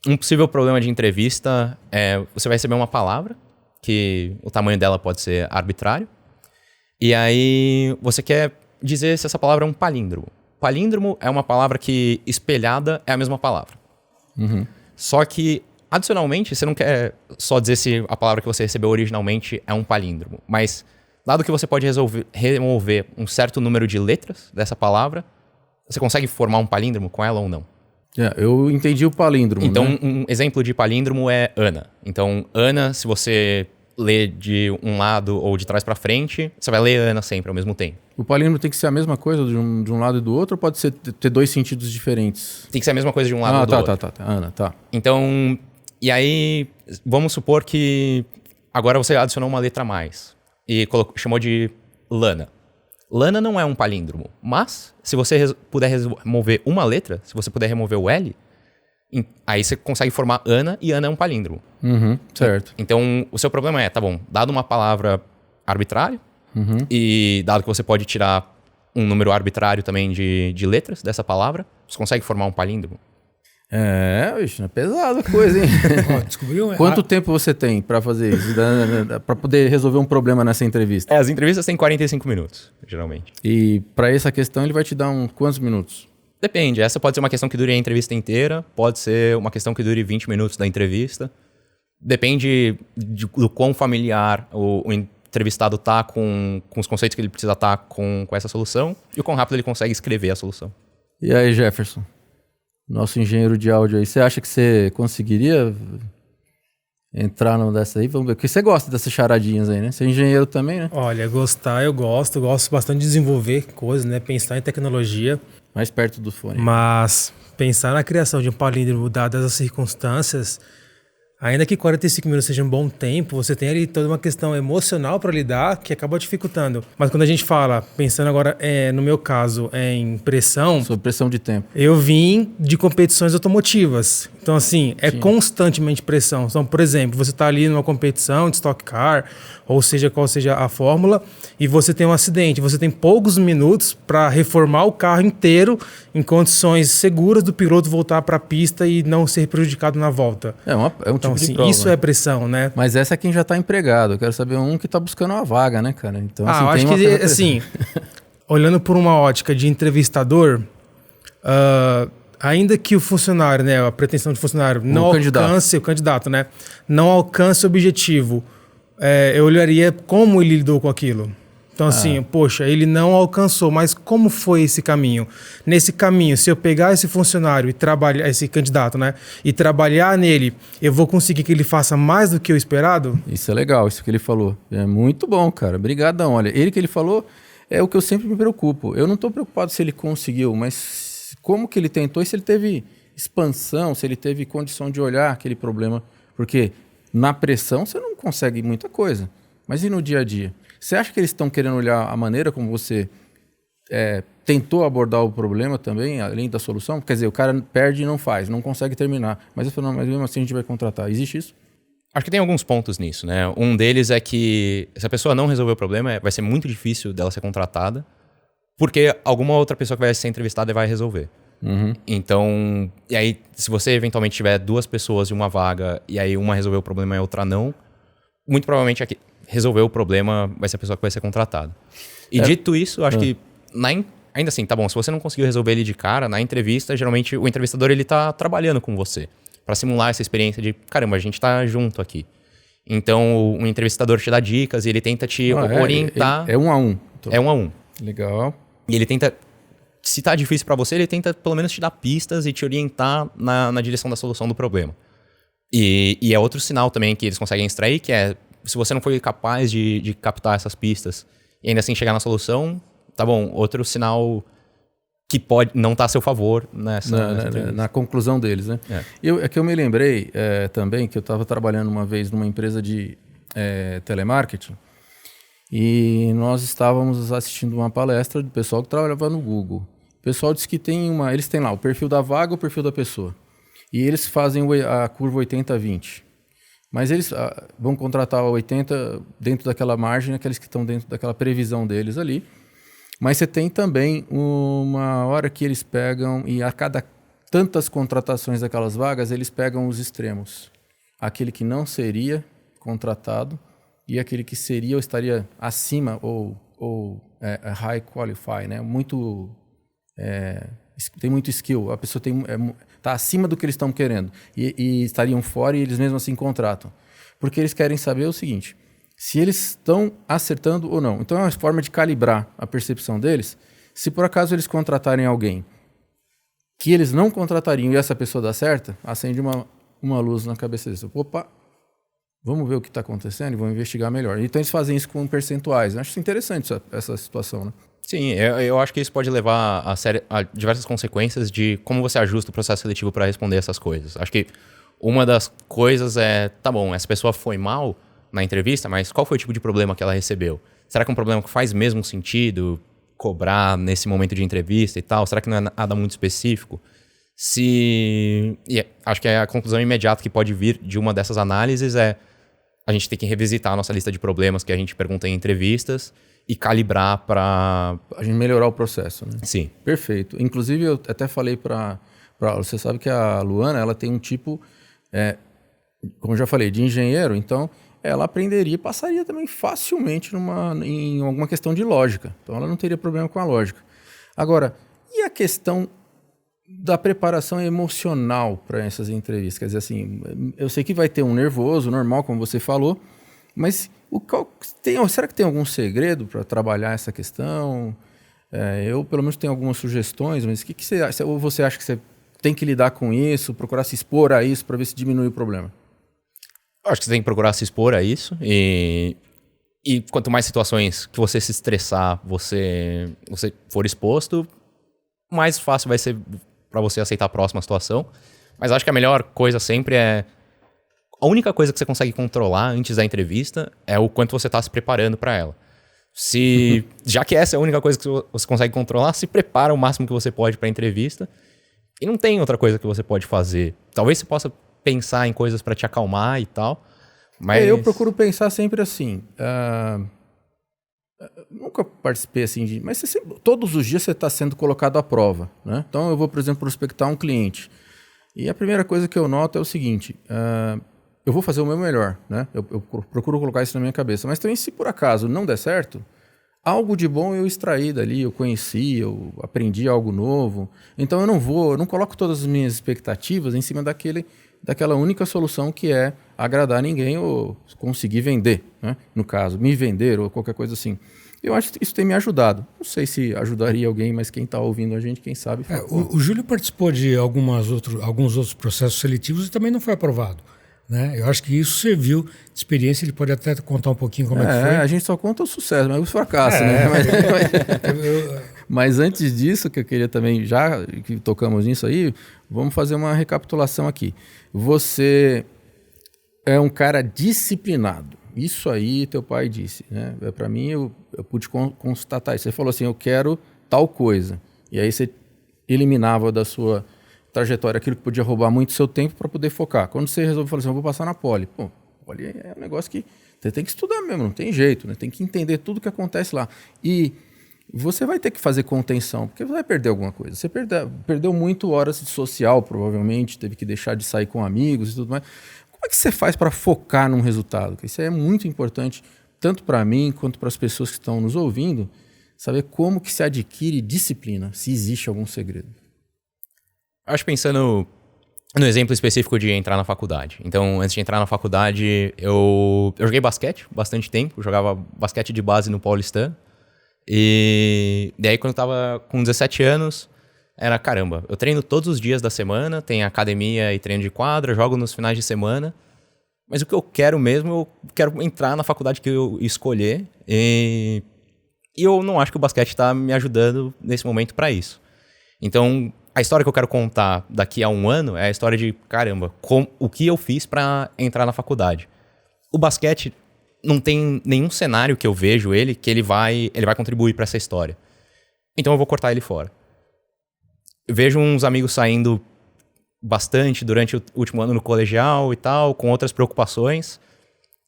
um possível problema de entrevista é você vai receber uma palavra, que o tamanho dela pode ser arbitrário, e aí você quer dizer se essa palavra é um palíndromo. Palíndromo é uma palavra que espelhada é a mesma palavra. Só que, adicionalmente, você não quer só dizer se a palavra que você recebeu originalmente é um palíndromo, mas dado que você pode remover um certo número de letras dessa palavra, você consegue formar um palíndromo com ela ou não? Eu entendi o palíndromo. Então, né? Um exemplo de palíndromo é Ana. Então, Ana, se você lê de um lado ou de trás para frente, você vai ler Ana sempre ao mesmo tempo. O palíndromo tem que ser a mesma coisa de um lado e do outro, ou pode ter dois sentidos diferentes? Tem que ser a mesma coisa de um lado ou do outro. Tá. Ana, tá. Então, e aí, vamos supor que agora você adicionou uma letra a mais e chamou de Lana. Lana não é um palíndromo, mas se você puder remover uma letra, se você puder remover o L, aí você consegue formar Ana, e Ana é um palíndromo. Certo. Então, o seu problema é, tá bom, dado uma palavra arbitrária, e dado que você pode tirar um número arbitrário também de letras dessa palavra, você consegue formar um palíndromo. Bicho, é pesada a coisa, hein? Descobriu? Quanto tempo você tem para fazer isso? Para poder resolver um problema nessa entrevista? As entrevistas têm 45 minutos, geralmente. E para essa questão ele vai te dar quantos minutos? Depende. Essa pode ser uma questão que dure a entrevista inteira, pode ser uma questão que dure 20 minutos da entrevista. Depende do quão familiar o entrevistado tá com os conceitos que ele precisa estar com essa solução e o quão rápido ele consegue escrever a solução. E aí, Jefferson? Nosso engenheiro de áudio aí, você acha que você conseguiria entrar numa dessa aí? Vamos ver, porque você gosta dessas charadinhas aí, né? Você é engenheiro também, né? Olha, eu gosto bastante de desenvolver coisas, né? Pensar em tecnologia. Mais perto do fone. Mas pensar na criação de um palíndromo dadas as circunstâncias, Ainda que 45 minutos seja um bom tempo, você tem ali toda uma questão emocional para lidar que acaba dificultando. Mas quando a gente fala, pensando agora no meu caso, em pressão... Sob pressão de tempo. Eu vim de competições automotivas. Então, assim, constantemente pressão. Então, por exemplo, você está ali numa competição de Stock Car, ou seja, qual seja a fórmula, e você tem um acidente. Você tem poucos minutos para reformar o carro inteiro em condições seguras do piloto voltar para a pista e não ser prejudicado na volta. É um então, tipo assim, de prova. isso é pressão, né? Mas essa é quem já está empregado. Eu quero saber um que está buscando uma vaga, né, cara? Então, assim, eu acho que, assim, olhando por uma ótica de entrevistador... ainda que o funcionário, né, a pretensão de funcionário não alcance, o candidato, né, não alcance o objetivo, eu olharia como ele lidou com aquilo. Então, assim, poxa, ele não alcançou, mas como foi esse caminho? Nesse caminho, se eu pegar esse funcionário e trabalhar, esse candidato, né, e trabalhar nele, eu vou conseguir que ele faça mais do que o esperado? Isso é legal, isso que ele falou. É muito bom, cara. Obrigadão. Olha, ele que ele falou é o que eu sempre me preocupo. Eu não estou preocupado se ele conseguiu, mas como que ele tentou e se ele teve expansão, se ele teve condição de olhar aquele problema. Porque na pressão você não consegue muita coisa. Mas e no dia a dia? Você acha que eles estão querendo olhar a maneira como você tentou abordar o problema também, além da solução? Quer dizer, o cara perde e não faz, não consegue terminar. Mas ele falou, mas mesmo assim a gente vai contratar. Existe isso? Acho que tem alguns pontos nisso, né? Um deles é que se a pessoa não resolver o problema, vai ser muito difícil dela ser contratada. Porque alguma outra pessoa que vai ser entrevistada vai resolver. Uhum. Então, e aí, se você eventualmente tiver 2 pessoas em uma vaga e aí uma resolveu o problema e a outra não, muito provavelmente aqui resolver o problema vai ser a pessoa que vai ser contratada. E dito isso, acho que ainda assim, tá bom, se você não conseguiu resolver ele de cara, na entrevista, geralmente o entrevistador ele tá trabalhando com você para simular essa experiência de, caramba, a gente tá junto aqui. Então, o entrevistador te dá dicas e ele tenta te orientar. É 1 a 1. É 1 a 1. Legal. E ele tenta, se tá difícil para você, ele tenta pelo menos te dar pistas e te orientar na direção da solução do problema. E é outro sinal também que eles conseguem extrair, que é, se você não foi capaz de captar essas pistas e ainda assim chegar na solução, tá bom, outro sinal que pode não estar a seu favor na conclusão deles, né? É que eu me lembrei também que eu estava trabalhando uma vez numa empresa de telemarketing. E nós estávamos assistindo uma palestra do pessoal que trabalhava no Google. O pessoal disse que eles têm lá o perfil da vaga e o perfil da pessoa. E eles fazem a curva 80-20. Mas eles vão contratar 80 dentro daquela margem, aqueles que estão dentro daquela previsão deles ali. Mas você tem também uma hora que eles pegam, e a cada tantas contratações daquelas vagas, eles pegam os extremos. Aquele que não seria contratado e aquele que seria ou estaria acima ou high qualify, né? Tem muito skill, a pessoa está acima do que eles estão querendo e estariam fora e eles mesmo assim contratam. Porque eles querem saber o seguinte, se eles estão acertando ou não. Então é uma forma de calibrar a percepção deles. Se por acaso eles contratarem alguém que eles não contratariam e essa pessoa dá certo, acende uma luz na cabeça deles. Opa, vamos ver o que está acontecendo e vamos investigar melhor. Então eles fazem isso com percentuais. Eu acho interessante essa situação, né? Sim, eu acho que isso pode levar a diversas consequências de como você ajusta o processo seletivo para responder essas coisas. Acho que uma das coisas tá bom, essa pessoa foi mal na entrevista, mas qual foi o tipo de problema que ela recebeu? Será que é um problema que faz mesmo sentido cobrar nesse momento de entrevista e tal? Será que não é nada muito específico? Acho que a conclusão imediata que pode vir de uma dessas análises é a gente tem que revisitar a nossa lista de problemas que a gente pergunta em entrevistas e calibrar para a gente melhorar o processo, né? Sim. Perfeito. Inclusive, eu até falei para você sabe que a Luana, ela tem um tipo, como eu já falei, de engenheiro, então ela aprenderia e passaria também facilmente em alguma questão de lógica. Então, ela não teria problema com a lógica. Agora, e a questão da preparação emocional para essas entrevistas? Quer dizer, assim, eu sei que vai ter um nervoso, normal, como você falou, mas será que tem algum segredo para trabalhar essa questão? Eu, pelo menos, tenho algumas sugestões, mas o que você acha? Ou você acha que você tem que lidar com isso, procurar se expor a isso para ver se diminui o problema? Acho que você tem que procurar se expor a isso e quanto mais situações que você se estressar, você for exposto, mais fácil vai ser para você aceitar a próxima situação. Mas acho que a melhor coisa sempre é a única coisa que você consegue controlar antes da entrevista é o quanto você está se preparando para ela. Já que essa é a única coisa que você consegue controlar, se prepara o máximo que você pode para a entrevista. E não tem outra coisa que você pode fazer. Talvez você possa pensar em coisas para te acalmar e tal, mas... Eu procuro pensar sempre assim. Nunca participei assim mas todos os dias você está sendo colocado à prova, né? Então eu vou, por exemplo, prospectar um cliente. E a primeira coisa que eu noto é o seguinte: eu vou fazer o meu melhor, né? Eu procuro colocar isso na minha cabeça. Mas também, se por acaso não der certo, algo de bom eu extraí dali, eu conheci, eu aprendi algo novo. Então eu não coloco todas as minhas expectativas em cima daquela única solução que é agradar ninguém ou conseguir vender, né? No caso, me vender ou qualquer coisa assim. Eu acho que isso tem me ajudado. Não sei se ajudaria alguém, mas quem está ouvindo a gente, quem sabe... O Júlio participou de alguns outros processos seletivos e também não foi aprovado, né? Eu acho que isso serviu de experiência. Ele pode até contar um pouquinho como é que foi. A gente só conta o sucesso, mas o fracasso, né? Mas antes disso, que eu queria também, já que tocamos nisso aí, vamos fazer uma recapitulação aqui. Você é um cara disciplinado. Isso aí teu pai disse, né? Para mim, eu pude constatar isso. Você falou assim, eu quero tal coisa. E aí você eliminava da sua trajetória aquilo que podia roubar muito seu tempo para poder focar. Quando você resolve falar assim, eu vou passar na Poli. Pô, Poli é um negócio que você tem que estudar mesmo, não tem jeito, né? Tem que entender tudo que acontece lá. E você vai ter que fazer contenção, porque você vai perder alguma coisa. Você perdeu muito horas de social, provavelmente, teve que deixar de sair com amigos e tudo mais. Como é que você faz para focar num resultado? Porque isso é muito importante, tanto para mim quanto para as pessoas que estão nos ouvindo, saber como que se adquire disciplina, se existe algum segredo. Acho pensando no exemplo específico de entrar na faculdade. Então, antes de entrar na faculdade, eu joguei basquete bastante tempo. Eu jogava basquete de base no Paulistano. E daí, quando eu tava com 17 anos, era caramba, eu treino todos os dias da semana, tem academia e treino de quadra, jogo nos finais de semana. Mas o que eu quero mesmo, eu quero entrar na faculdade que eu escolher. E eu não acho que o basquete tá me ajudando nesse momento para isso. Então, a história que eu quero contar daqui a um ano é a história de, caramba, o que eu fiz para entrar na faculdade. O basquete não tem nenhum cenário que eu vejo que ele vai contribuir para essa história. Então eu vou cortar ele fora. Eu vejo uns amigos saindo bastante durante o último ano no colegial e tal, com outras preocupações.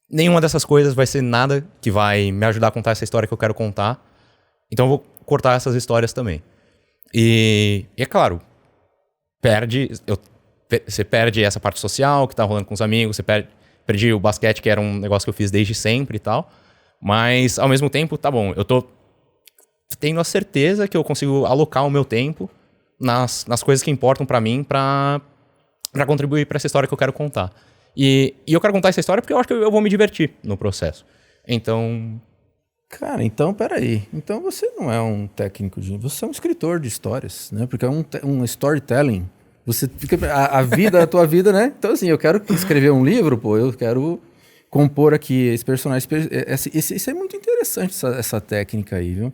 Nenhuma dessas coisas vai ser nada que vai me ajudar a contar essa história que eu quero contar. Então eu vou cortar essas histórias também. E é claro, você perde essa parte social que tá rolando com os amigos, você perdi o basquete, que era um negócio que eu fiz desde sempre e tal. Mas, ao mesmo tempo, tá bom, eu tô tendo a certeza que eu consigo alocar o meu tempo nas coisas que importam pra mim pra contribuir pra essa história que eu quero contar. E eu quero contar essa história porque eu acho que eu vou me divertir no processo. Então... Cara, então, peraí. Então você não é um técnico você é um escritor de histórias, né? Porque é um storytelling. Você fica... A tua vida, né? Então, assim, eu quero escrever um livro, pô, eu quero compor aqui esse personagem. Isso é muito interessante, essa técnica aí, viu?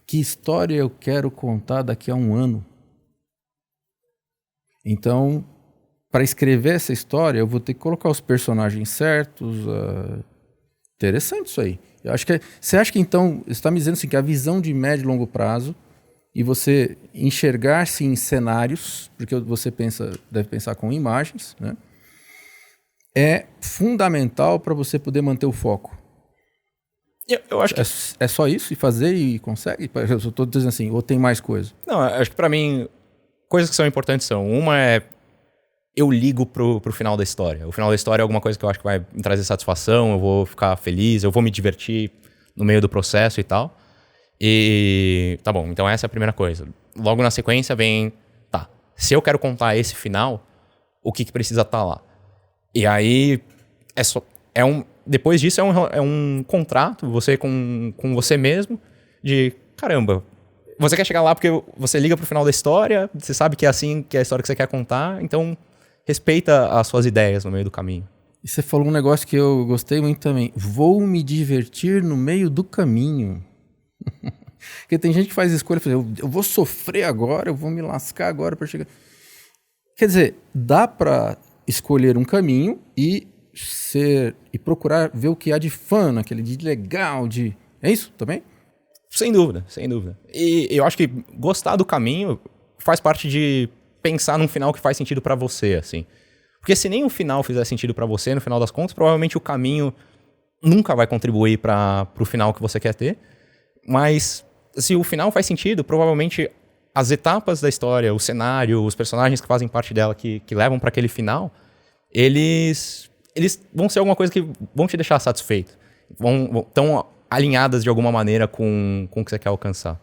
Que história eu quero contar daqui a um ano? Então, para escrever essa história, eu vou ter que colocar os personagens certos. Interessante isso aí. Eu acho que você acha que, então, você está me dizendo assim, que a visão de médio e longo prazo e você enxergar-se em cenários, porque você deve pensar com imagens, né? É fundamental para você poder manter o foco. Eu acho que... É só isso? E fazer e consegue? Eu estou dizendo assim, ou tem mais coisa? Não, acho que para mim, coisas que são importantes são... Uma é... Eu ligo pro final da história. O final da história é alguma coisa que eu acho que vai me trazer satisfação, eu vou ficar feliz, eu vou me divertir no meio do processo e tal. E tá bom, então essa é a primeira coisa. Logo na sequência vem, tá, se eu quero contar esse final, o que precisa estar lá? E aí, depois disso é um contrato, você com você mesmo, de caramba, você quer chegar lá porque você liga pro final da história, você sabe que é assim que é a história que você quer contar, então respeita as suas ideias no meio do caminho. E você falou um negócio que eu gostei muito também. Vou me divertir no meio do caminho. Porque tem gente que faz escolha, eu vou sofrer agora, eu vou me lascar agora para chegar. Quer dizer, dá para escolher um caminho e ser e procurar ver o que há de fã naquele, de legal, de... É isso também? Sem dúvida, sem dúvida. E eu acho que gostar do caminho faz parte de pensar num final que faz sentido pra você, assim. Porque se nem o final fizer sentido pra você, no final das contas, provavelmente o caminho nunca vai contribuir pro final que você quer ter. Mas se o final faz sentido, provavelmente as etapas da história, o cenário, os personagens que fazem parte dela, que levam pra aquele final, eles vão ser alguma coisa que vão te deixar satisfeito. Estão alinhadas de alguma maneira com o que você quer alcançar.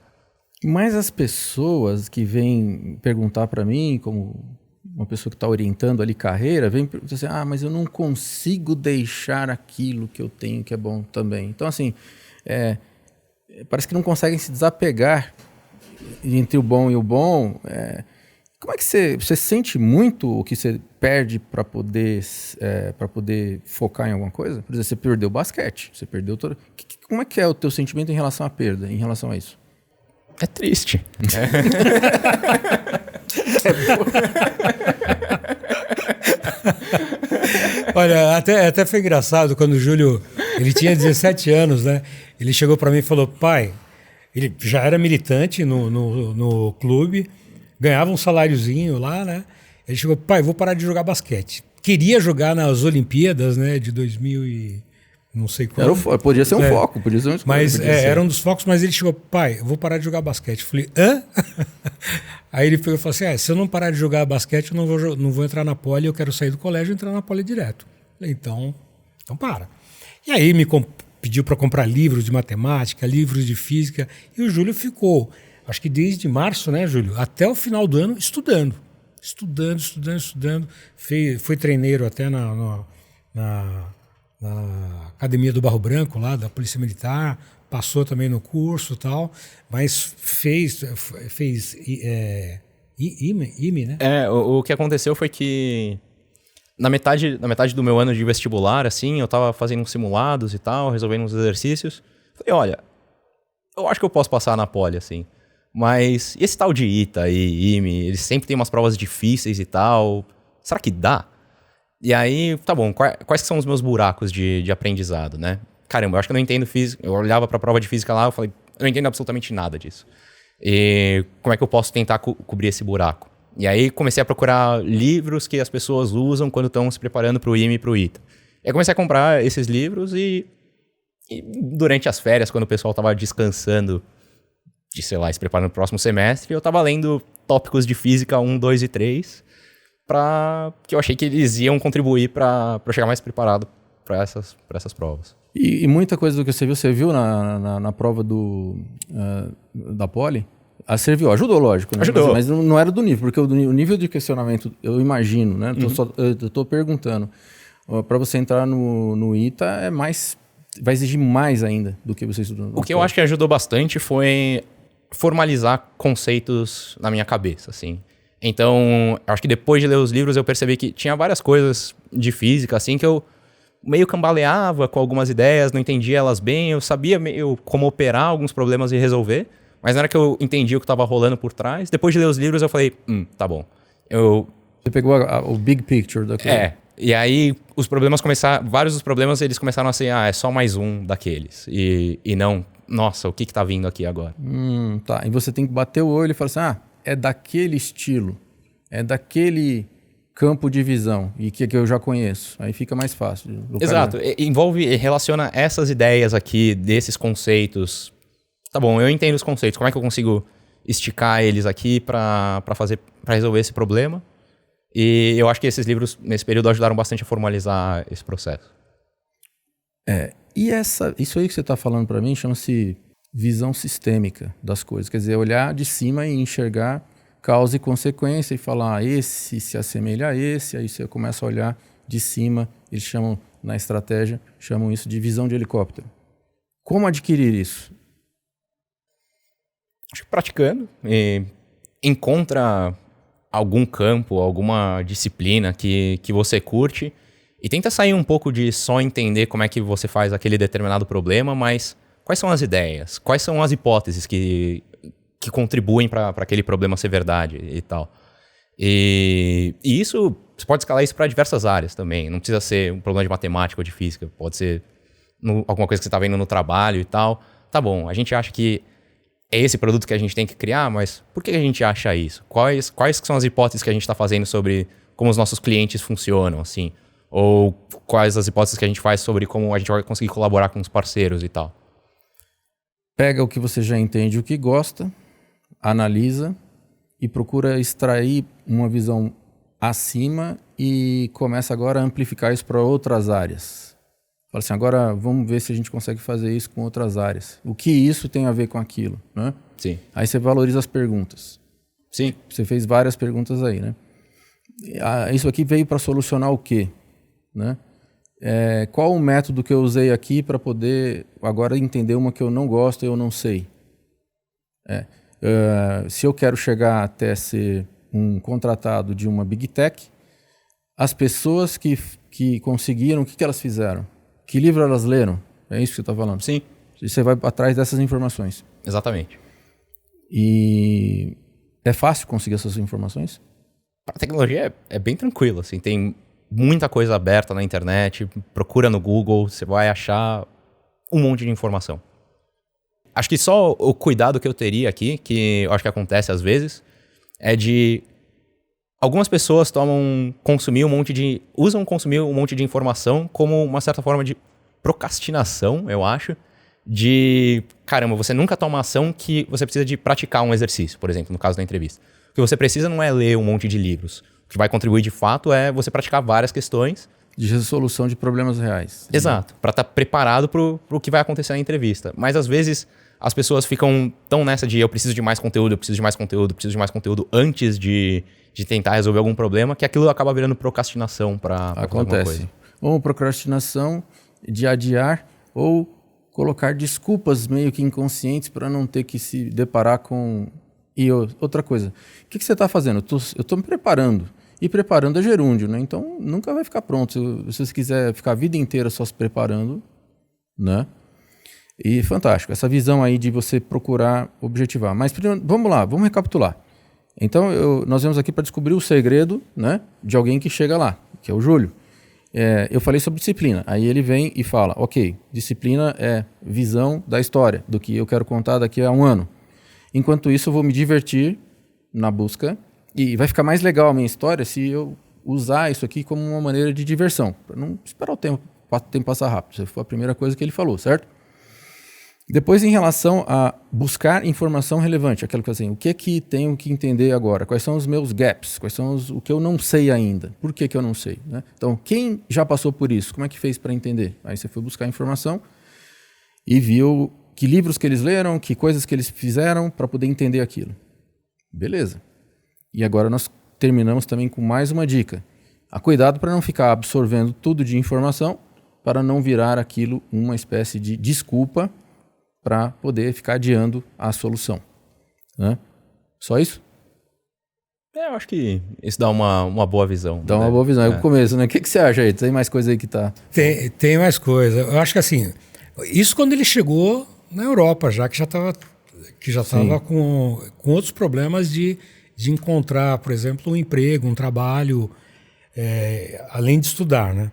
Mas as pessoas que vêm perguntar para mim, como uma pessoa que está orientando ali carreira, vem dizer assim, mas eu não consigo deixar aquilo que eu tenho que é bom também. Então, assim, parece que não conseguem se desapegar entre o bom e o bom. Como é que você sente muito o que você perde para poder focar em alguma coisa? Por exemplo, você perdeu o basquete, você perdeu todo... Como é que é o teu sentimento em relação à perda, em relação a isso? É triste. Olha, até foi engraçado quando o Júlio, ele tinha 17 anos, né? Ele chegou para mim e falou, pai, ele já era militante no clube, ganhava um saláriozinho lá, né? Ele chegou, pai, vou parar de jogar basquete. Queria jogar nas Olimpíadas, né, de 2000 e... não sei quando. Podia ser um foco, podia ser uma escolha. Mas era um dos focos, mas ele chegou, pai, eu vou parar de jogar basquete. Eu falei, hã? Aí ele falou assim, se eu não parar de jogar basquete, eu não vou entrar na poli, eu quero sair do colégio e entrar na poli direto. Eu falei, então para. E aí me pediu para comprar livros de matemática, livros de física, e o Júlio ficou, acho que desde março, né, Júlio, até o final do ano, estudando. Foi treineiro até na Academia do Barro Branco, lá da Polícia Militar, passou também no curso e tal, mas fez IME, né? O que aconteceu foi que na metade do meu ano de vestibular, assim, eu tava fazendo uns simulados e tal, resolvendo uns exercícios. Falei, olha, eu acho que eu posso passar na poli, assim. Mas e esse tal de ITA e IME, eles sempre têm umas provas difíceis e tal. Será que dá? E aí, tá bom, quais são os meus buracos de aprendizado, né? Caramba, eu acho que eu não entendo física. Eu olhava pra prova de física lá, eu falei, eu não entendo absolutamente nada disso. E como é que eu posso tentar cobrir esse buraco? E aí comecei a procurar livros que as pessoas usam quando estão se preparando pro IME e pro ITA. E aí comecei a comprar esses livros e durante as férias, quando o pessoal tava descansando de, sei lá, se preparando pro próximo semestre, eu tava lendo tópicos de física 1, 2 e 3, que eu achei que eles iam contribuir para chegar mais preparado para essas provas. E muita coisa do que você viu na prova da Poli, serviu, ajudou, lógico, né? Ajudou. Mas não era do nível, porque o nível de questionamento, eu imagino, né? Eu tô perguntando, para você entrar no ITA vai exigir mais ainda do que você estudou. O que eu acho que ajudou bastante foi formalizar conceitos na minha cabeça, assim. Então, acho que depois de ler os livros eu percebi que tinha várias coisas de física, assim, que eu meio cambaleava com algumas ideias, não entendia elas bem, eu sabia meio como operar alguns problemas e resolver, mas na hora que eu entendi o que estava rolando por trás, depois de ler os livros eu falei, tá bom. Você pegou o big picture da coisa. E aí vários dos problemas eles começaram a ser, é só mais um daqueles, e não, nossa, o que tá vindo aqui agora? Tá, e você tem que bater o olho e falar assim, é daquele estilo, é daquele campo de visão e que eu já conheço. Aí fica mais fácil. Exato. Relaciona essas ideias aqui, desses conceitos. Tá bom, eu entendo os conceitos. Como é que eu consigo esticar eles aqui para resolver esse problema? E eu acho que esses livros, nesse período, ajudaram bastante a formalizar esse processo. E isso aí que você está falando para mim chama-se visão sistêmica das coisas. Quer dizer, olhar de cima e enxergar causa e consequência e falar, esse se assemelha a esse, aí você começa a olhar de cima, eles chamam, na estratégia, chamam isso de visão de helicóptero. Como adquirir isso? Acho que praticando. Encontra algum campo, alguma disciplina que você curte e tenta sair um pouco de só entender como é que você faz aquele determinado problema, mas quais são as ideias? Quais são as hipóteses que contribuem para aquele problema ser verdade e tal? E isso, você pode escalar isso para diversas áreas também. Não precisa ser um problema de matemática ou de física. Pode ser alguma coisa que você está vendo no trabalho e tal. Tá bom, a gente acha que é esse produto que a gente tem que criar, mas por que a gente acha isso? Quais são as hipóteses que a gente está fazendo sobre como os nossos clientes funcionam, assim? Ou quais as hipóteses que a gente faz sobre como a gente vai conseguir colaborar com os parceiros e tal? Pega o que você já entende, o que gosta, analisa e procura extrair uma visão acima e começa agora a amplificar isso para outras áreas. Fala assim, agora vamos ver se a gente consegue fazer isso com outras áreas. O que isso tem a ver com aquilo, né? Sim. Aí você valoriza as perguntas. Sim. Você fez várias perguntas aí, né? Isso aqui veio para solucionar o quê? Né? Qual o método que eu usei aqui para poder agora entender uma que eu não gosto e eu não sei? Se eu quero chegar até ser um contratado de uma Big Tech, as pessoas que conseguiram, o que elas fizeram? Que livro elas leram? É isso que você está falando? Sim. E você vai atrás dessas informações. Exatamente. E é fácil conseguir essas informações? Para a tecnologia é bem tranquilo, assim, tem muita coisa aberta na internet, procura no Google, você vai achar um monte de informação. Acho que só o cuidado que eu teria aqui, que eu acho que acontece às vezes, é de algumas pessoas usam consumir um monte de informação como uma certa forma de procrastinação, eu acho, de, caramba, você nunca toma ação que você precisa de praticar um exercício, por exemplo, no caso da entrevista. O que você precisa não é ler um monte de livros. O que vai contribuir de fato é você praticar várias questões. De resolução de problemas reais. Exato, para estar preparado para o que vai acontecer na entrevista. Mas às vezes as pessoas ficam tão nessa de eu preciso de mais conteúdo, eu preciso de mais conteúdo, preciso de mais conteúdo antes de tentar resolver algum problema, que aquilo acaba virando procrastinação para alguma coisa. Ou procrastinação de adiar ou colocar desculpas meio que inconscientes para não ter que se deparar com... E outra coisa, o que você está fazendo? Eu estou me preparando. E preparando é gerúndio, né? Então nunca vai ficar pronto. Se você quiser ficar a vida inteira só se preparando, né? E fantástico, essa visão aí de você procurar objetivar. Mas vamos lá, vamos recapitular. Então nós viemos aqui para descobrir o segredo, né, de alguém que chega lá, que é o Júlio. Eu falei sobre disciplina. Aí ele vem e fala, ok, disciplina é visão da história, do que eu quero contar daqui a um ano. Enquanto isso, eu vou me divertir na busca e vai ficar mais legal a minha história se eu usar isso aqui como uma maneira de diversão, para não esperar o tempo passar rápido. Essa foi a primeira coisa que ele falou, certo? Depois, em relação a buscar informação relevante, aquilo que assim, o que é que tenho que entender agora? Quais são os meus gaps? Quais são o que eu não sei ainda? Por que eu não sei? Né? Então, quem já passou por isso? Como é que fez para entender? Aí você foi buscar informação e viu que livros que eles leram, que coisas que eles fizeram para poder entender aquilo. Beleza. E agora nós terminamos também com mais uma dica. Cuidado para não ficar absorvendo tudo de informação para não virar aquilo uma espécie de desculpa para poder ficar adiando a solução. Né? Só isso? Eu acho que isso dá uma boa visão. Dá uma boa visão. É o começo, né? O que você acha aí? Tem mais coisa aí que tá... Tem mais coisa. Eu acho que assim, isso quando ele chegou na Europa, já que já estava com outros problemas de encontrar, por exemplo, um emprego, um trabalho, além de estudar, né?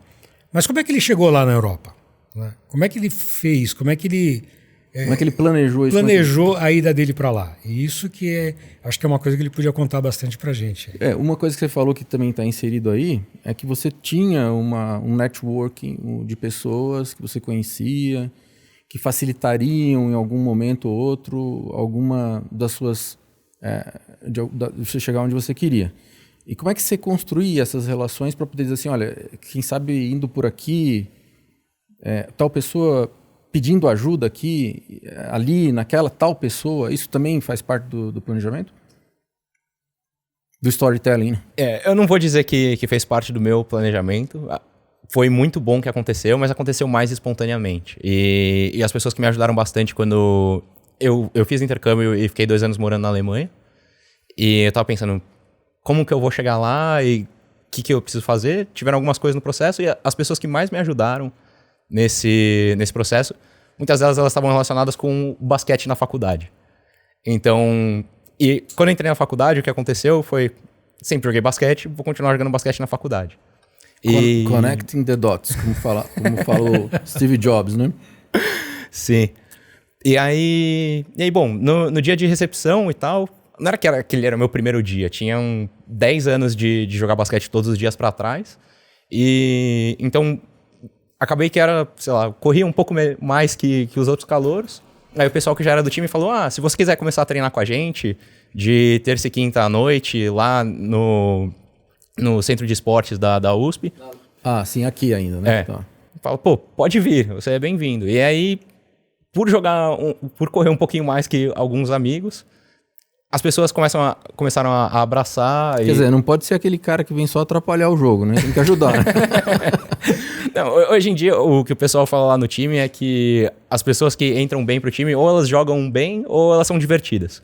Mas como é que ele chegou lá na Europa? Né? Como é que ele fez? Como é que ele planejou isso? Planejou a ida dele para lá. E isso que acho que é uma coisa que ele podia contar bastante para a gente. Uma coisa que você falou que também está inserido aí é que você tinha um networking de pessoas que você conhecia, que facilitariam em algum momento ou outro alguma das suas... de você chegar onde você queria. E como é que você construía essas relações para poder dizer assim, olha, quem sabe indo por aqui, tal pessoa pedindo ajuda aqui, ali, naquela tal pessoa, isso também faz parte do planejamento? Do storytelling, né? Eu não vou dizer que fez parte do meu planejamento. Foi muito bom que aconteceu, mas aconteceu mais espontaneamente. E as pessoas que me ajudaram bastante quando eu fiz intercâmbio e fiquei 2 anos morando na Alemanha. E eu tava pensando, como que eu vou chegar lá e o que eu preciso fazer? Tiveram algumas coisas no processo e as pessoas que mais me ajudaram nesse processo, muitas delas elas estavam relacionadas com o basquete na faculdade. Então, e quando eu entrei na faculdade, o que aconteceu foi, sempre joguei basquete, vou continuar jogando basquete na faculdade. Connecting the dots, como falou Steve Jobs, né? Sim. E aí bom, no dia de recepção e tal, não era que aquele era o meu primeiro dia, tinham 10 anos de jogar basquete todos os dias pra trás, e então acabei que era, sei lá, corria um pouco mais que os outros calouros. Aí o pessoal que já era do time falou, se você quiser começar a treinar com a gente, de terça e quinta à noite, lá no centro de esportes da USP. Sim, aqui ainda, né? Tá. Fala, pode vir, você é bem-vindo. E aí, por correr um pouquinho mais que alguns amigos, as pessoas começaram a abraçar. Quer dizer, não pode ser aquele cara que vem só atrapalhar o jogo, né? Tem que ajudar, né? Não, hoje em dia, o que o pessoal fala lá no time é que as pessoas que entram bem pro time, ou elas jogam bem, ou elas são divertidas.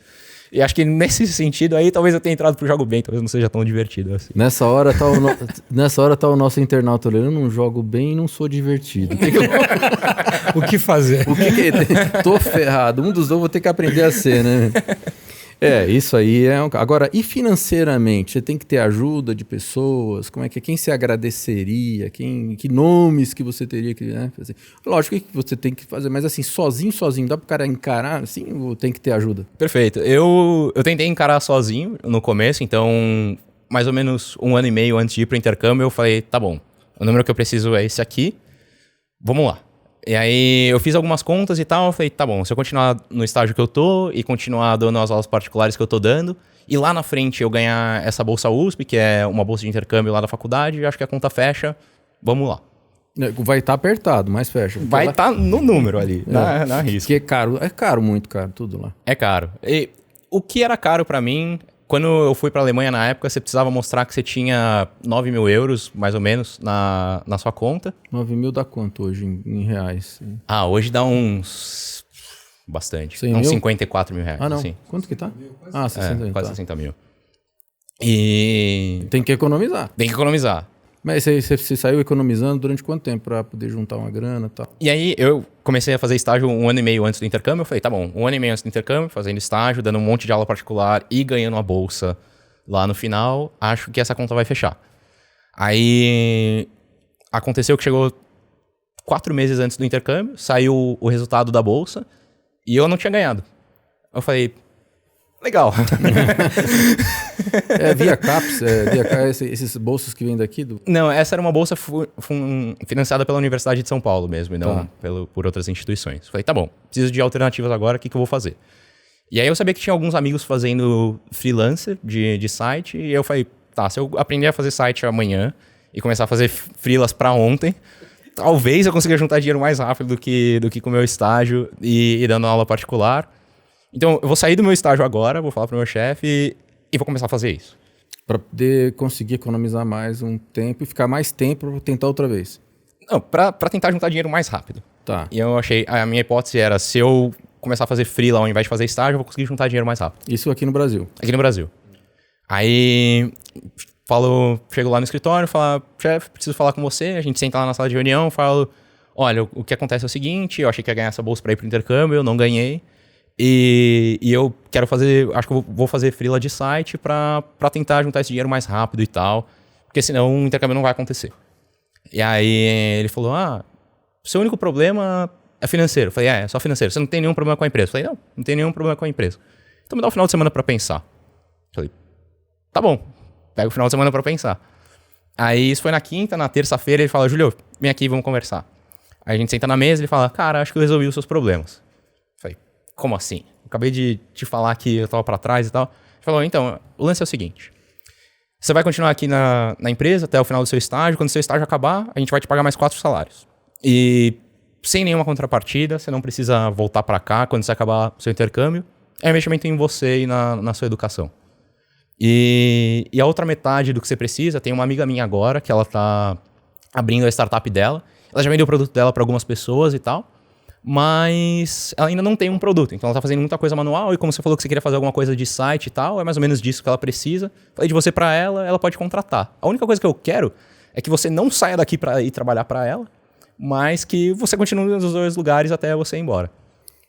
E acho que nesse sentido aí, talvez eu tenha entrado pro jogo bem, talvez não seja tão divertido assim. Nessa hora tá o nosso internauta olhando, eu não jogo bem e não sou divertido. O que fazer? Tô ferrado. Um dos dois vou ter que aprender a ser, né? Isso aí é... Agora, e financeiramente? Você tem que ter ajuda de pessoas? Como é que quem se agradeceria? Que nomes que você teria que fazer? Lógico que você tem que fazer, mas assim, sozinho, dá pro cara encarar assim ou tem que ter ajuda? Perfeito. Eu tentei encarar sozinho no começo, então mais ou menos 1 ano e meio antes de ir pro intercâmbio, eu falei, tá bom, o número que eu preciso é esse aqui, vamos lá. E aí eu fiz algumas contas e tal, eu falei, tá bom, se eu continuar no estágio que eu tô e continuar dando as aulas particulares que eu tô dando, e lá na frente eu ganhar essa bolsa USP, que é uma bolsa de intercâmbio lá da faculdade, acho que a conta fecha, vamos lá. Vai estar apertado, mas fecha. Vai estar no número ali, na risca. Porque é caro, muito caro, tudo lá. É caro. E o que era caro pra mim, quando eu fui pra Alemanha na época, você precisava mostrar que você tinha 9 mil euros, mais ou menos, na sua conta. 9 mil dá quanto hoje em reais? Hoje dá uns... bastante. 100 uns mil? 54 mil reais. Não. Assim. Quanto que tá? 60, quase 60 mil. E... Tem que economizar. Tem que economizar. Mas você saiu economizando durante quanto tempo pra poder juntar uma grana e tal? E aí eu comecei a fazer estágio 1 ano e meio antes do intercâmbio. Eu falei, tá bom, 1 ano e meio antes do intercâmbio, fazendo estágio, dando um monte de aula particular e ganhando uma bolsa lá no final, acho que essa conta vai fechar. Aí aconteceu que chegou 4 meses antes do intercâmbio, saiu o resultado da bolsa e eu não tinha ganhado. Eu falei, legal. Via CAPES, esses bolsas que vêm daqui? Não, essa era uma bolsa financiada pela Universidade de São Paulo mesmo, e não por outras instituições. Falei, tá bom, preciso de alternativas agora, o que eu vou fazer? E aí eu sabia que tinha alguns amigos fazendo freelancer de site, e eu falei, tá, se eu aprender a fazer site amanhã e começar a fazer freelas pra ontem, talvez eu consiga juntar dinheiro mais rápido do que com o meu estágio e dando aula particular. Então, eu vou sair do meu estágio agora, vou falar pro meu chefe e vou começar a fazer isso. Pra poder conseguir economizar mais um tempo e ficar mais tempo pra tentar outra vez. Não, pra tentar juntar dinheiro mais rápido. Tá. E eu achei, a minha hipótese era, se eu começar a fazer freela ao invés de fazer estágio, eu vou conseguir juntar dinheiro mais rápido. Isso aqui no Brasil? Aqui no Brasil. Aí, chego lá no escritório, falo, chefe, preciso falar com você, a gente senta lá na sala de reunião, falo, olha, o que acontece é o seguinte, eu achei que ia ganhar essa bolsa pra ir pro intercâmbio, eu não ganhei. E eu quero fazer, acho que eu vou fazer freela de site pra tentar juntar esse dinheiro mais rápido e tal, porque senão o intercâmbio não vai acontecer. E aí ele falou, seu único problema é financeiro. Eu falei, é só financeiro, você não tem nenhum problema com a empresa. Eu falei, não tem nenhum problema com a empresa. Então me dá o final de semana pra pensar. Eu falei, tá bom, pega o final de semana pra pensar. Aí isso foi na quinta, na terça-feira ele fala, Júlio, vem aqui, vamos conversar. Aí a gente senta na mesa e ele fala, cara, acho que eu resolvi os seus problemas. Eu falei, como assim? Acabei de te falar que eu tava pra trás e tal. Ele falou, então, o lance é o seguinte. Você vai continuar aqui na empresa até o final do seu estágio. Quando o seu estágio acabar, a gente vai te pagar mais 4 salários. E sem nenhuma contrapartida, você não precisa voltar pra cá quando você acabar o seu intercâmbio. É investimento em você e na sua educação. E a outra metade do que você precisa, tem uma amiga minha agora, que ela tá abrindo a startup dela. Ela já vendeu o produto dela pra algumas pessoas e tal. Mas ela ainda não tem um produto, então ela tá fazendo muita coisa manual, e como você falou que você queria fazer alguma coisa de site e tal, é mais ou menos disso que ela precisa. Falei de você pra ela, ela pode contratar. A única coisa que eu quero é que você não saia daqui pra ir trabalhar pra ela, mas que você continue nos 2 lugares até você ir embora.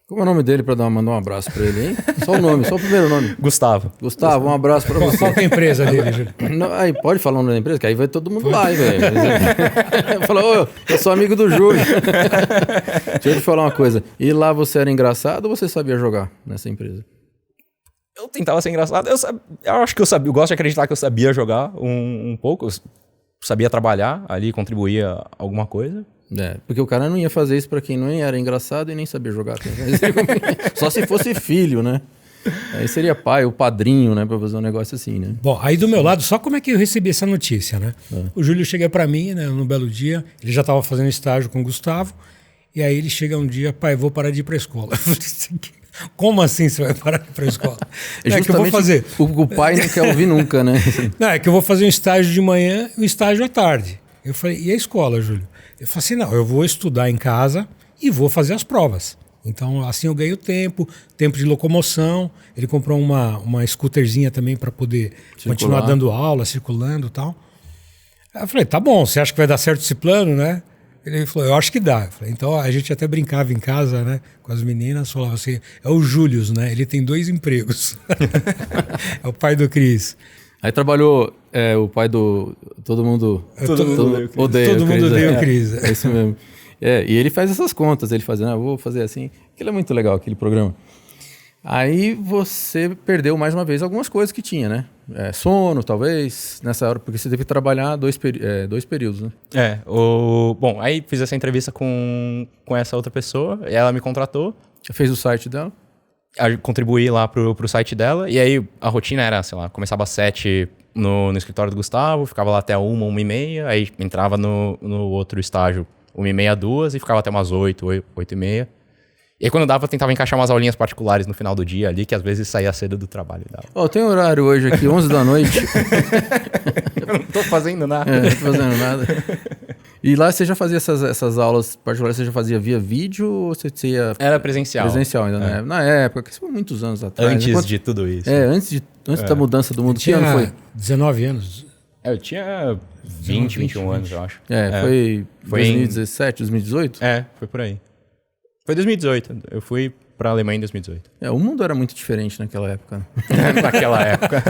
Como é o nome dele para mandar um abraço para ele, hein? Só o nome, só o primeiro nome. Gustavo, um abraço para você. Qual é a empresa dele, Júlio? Aí pode falar o nome da empresa, que aí vai todo mundo lá, velho. Falou, eu sou amigo do Júlio. Deixa eu te falar uma coisa. E lá você era engraçado ou você sabia jogar nessa empresa? eu tentava ser engraçado. Eu acho que eu sabia. Eu gosto de acreditar que eu sabia jogar um pouco. Eu sabia trabalhar ali, contribuía alguma coisa. Porque o cara não ia fazer isso pra quem não era engraçado e nem sabia jogar. Só se fosse filho, né? Aí seria pai, o padrinho, né? Pra fazer um negócio assim, né? Bom, aí do meu lado, só como é que eu recebi essa notícia, né? O Júlio chega pra mim, né, no belo dia. Ele já tava fazendo estágio com o Gustavo. E aí ele chega um dia, pai, vou parar de ir pra escola. Como assim você vai parar de ir pra escola? É que eu vou fazer. O pai não quer ouvir nunca, né? Não, é que eu vou fazer um estágio de manhã e um estágio à tarde. Eu falei, e a escola, Júlio? Eu falei assim, não, eu vou estudar em casa e vou fazer as provas. Então, assim eu ganho tempo de locomoção. Ele comprou uma scooterzinha também para poder continuar dando aula, circulando e tal. Aí eu falei, tá bom, você acha que vai dar certo esse plano, né? Ele falou, eu acho que dá. Eu falei, então a gente até brincava em casa, né, com as meninas, falava assim, é o Július, né? Ele tem 2 empregos. É o pai do Cris. Aí trabalhou o pai do... Todo mundo odeia o Cris. É isso mesmo. E ele faz essas contas, ele fazendo, vou fazer assim. Aquilo é muito legal, aquele programa. Aí você perdeu mais uma vez algumas coisas que tinha, né? Sono, talvez, nessa hora, porque você teve que trabalhar 2 períodos, né? Bom, aí fiz essa entrevista com essa outra pessoa, e ela me contratou. Fez o site dela? Contribuí lá pro site dela, e aí a rotina era, sei lá, começava às 7 no escritório do Gustavo, ficava lá até 1h30, aí entrava no outro estágio 1h30, 2h, e ficava até umas 8h30. E aí quando dava, eu tentava encaixar umas aulinhas particulares no final do dia ali, que às vezes saía cedo do trabalho. Tem horário hoje aqui, 11 da noite. Eu não tô fazendo nada. Não tô fazendo nada. E lá você já fazia essas aulas particulares, você já fazia via vídeo ou você ia... Era presencial. Presencial ainda, né? Na época, que foi muitos anos atrás. Antes de tudo isso. Antes da mudança do mundo. Que ano foi? 19 anos. Eu tinha 20, 21 anos, eu acho. Foi 2017, 2018? Foi por aí. Foi 2018. Eu fui pra Alemanha em 2018. O mundo era muito diferente naquela época. Naquela época.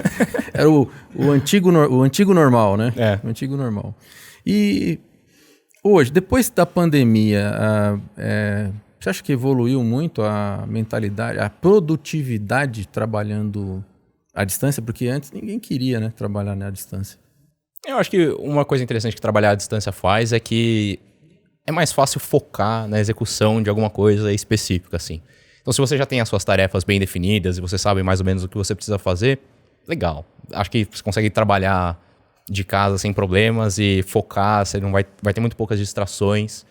Era o antigo normal, né? O antigo normal. E hoje, depois da pandemia, você acha que evoluiu muito a mentalidade, a produtividade trabalhando à distância? Porque antes ninguém queria, né, trabalhar à distância. Eu acho que uma coisa interessante que trabalhar à distância faz é que é mais fácil focar na execução de alguma coisa específica, assim. Então, se você já tem as suas tarefas bem definidas e você sabe mais ou menos o que você precisa fazer, legal. Acho que você consegue trabalhar de casa sem problemas e focar, você não vai ter muito poucas distrações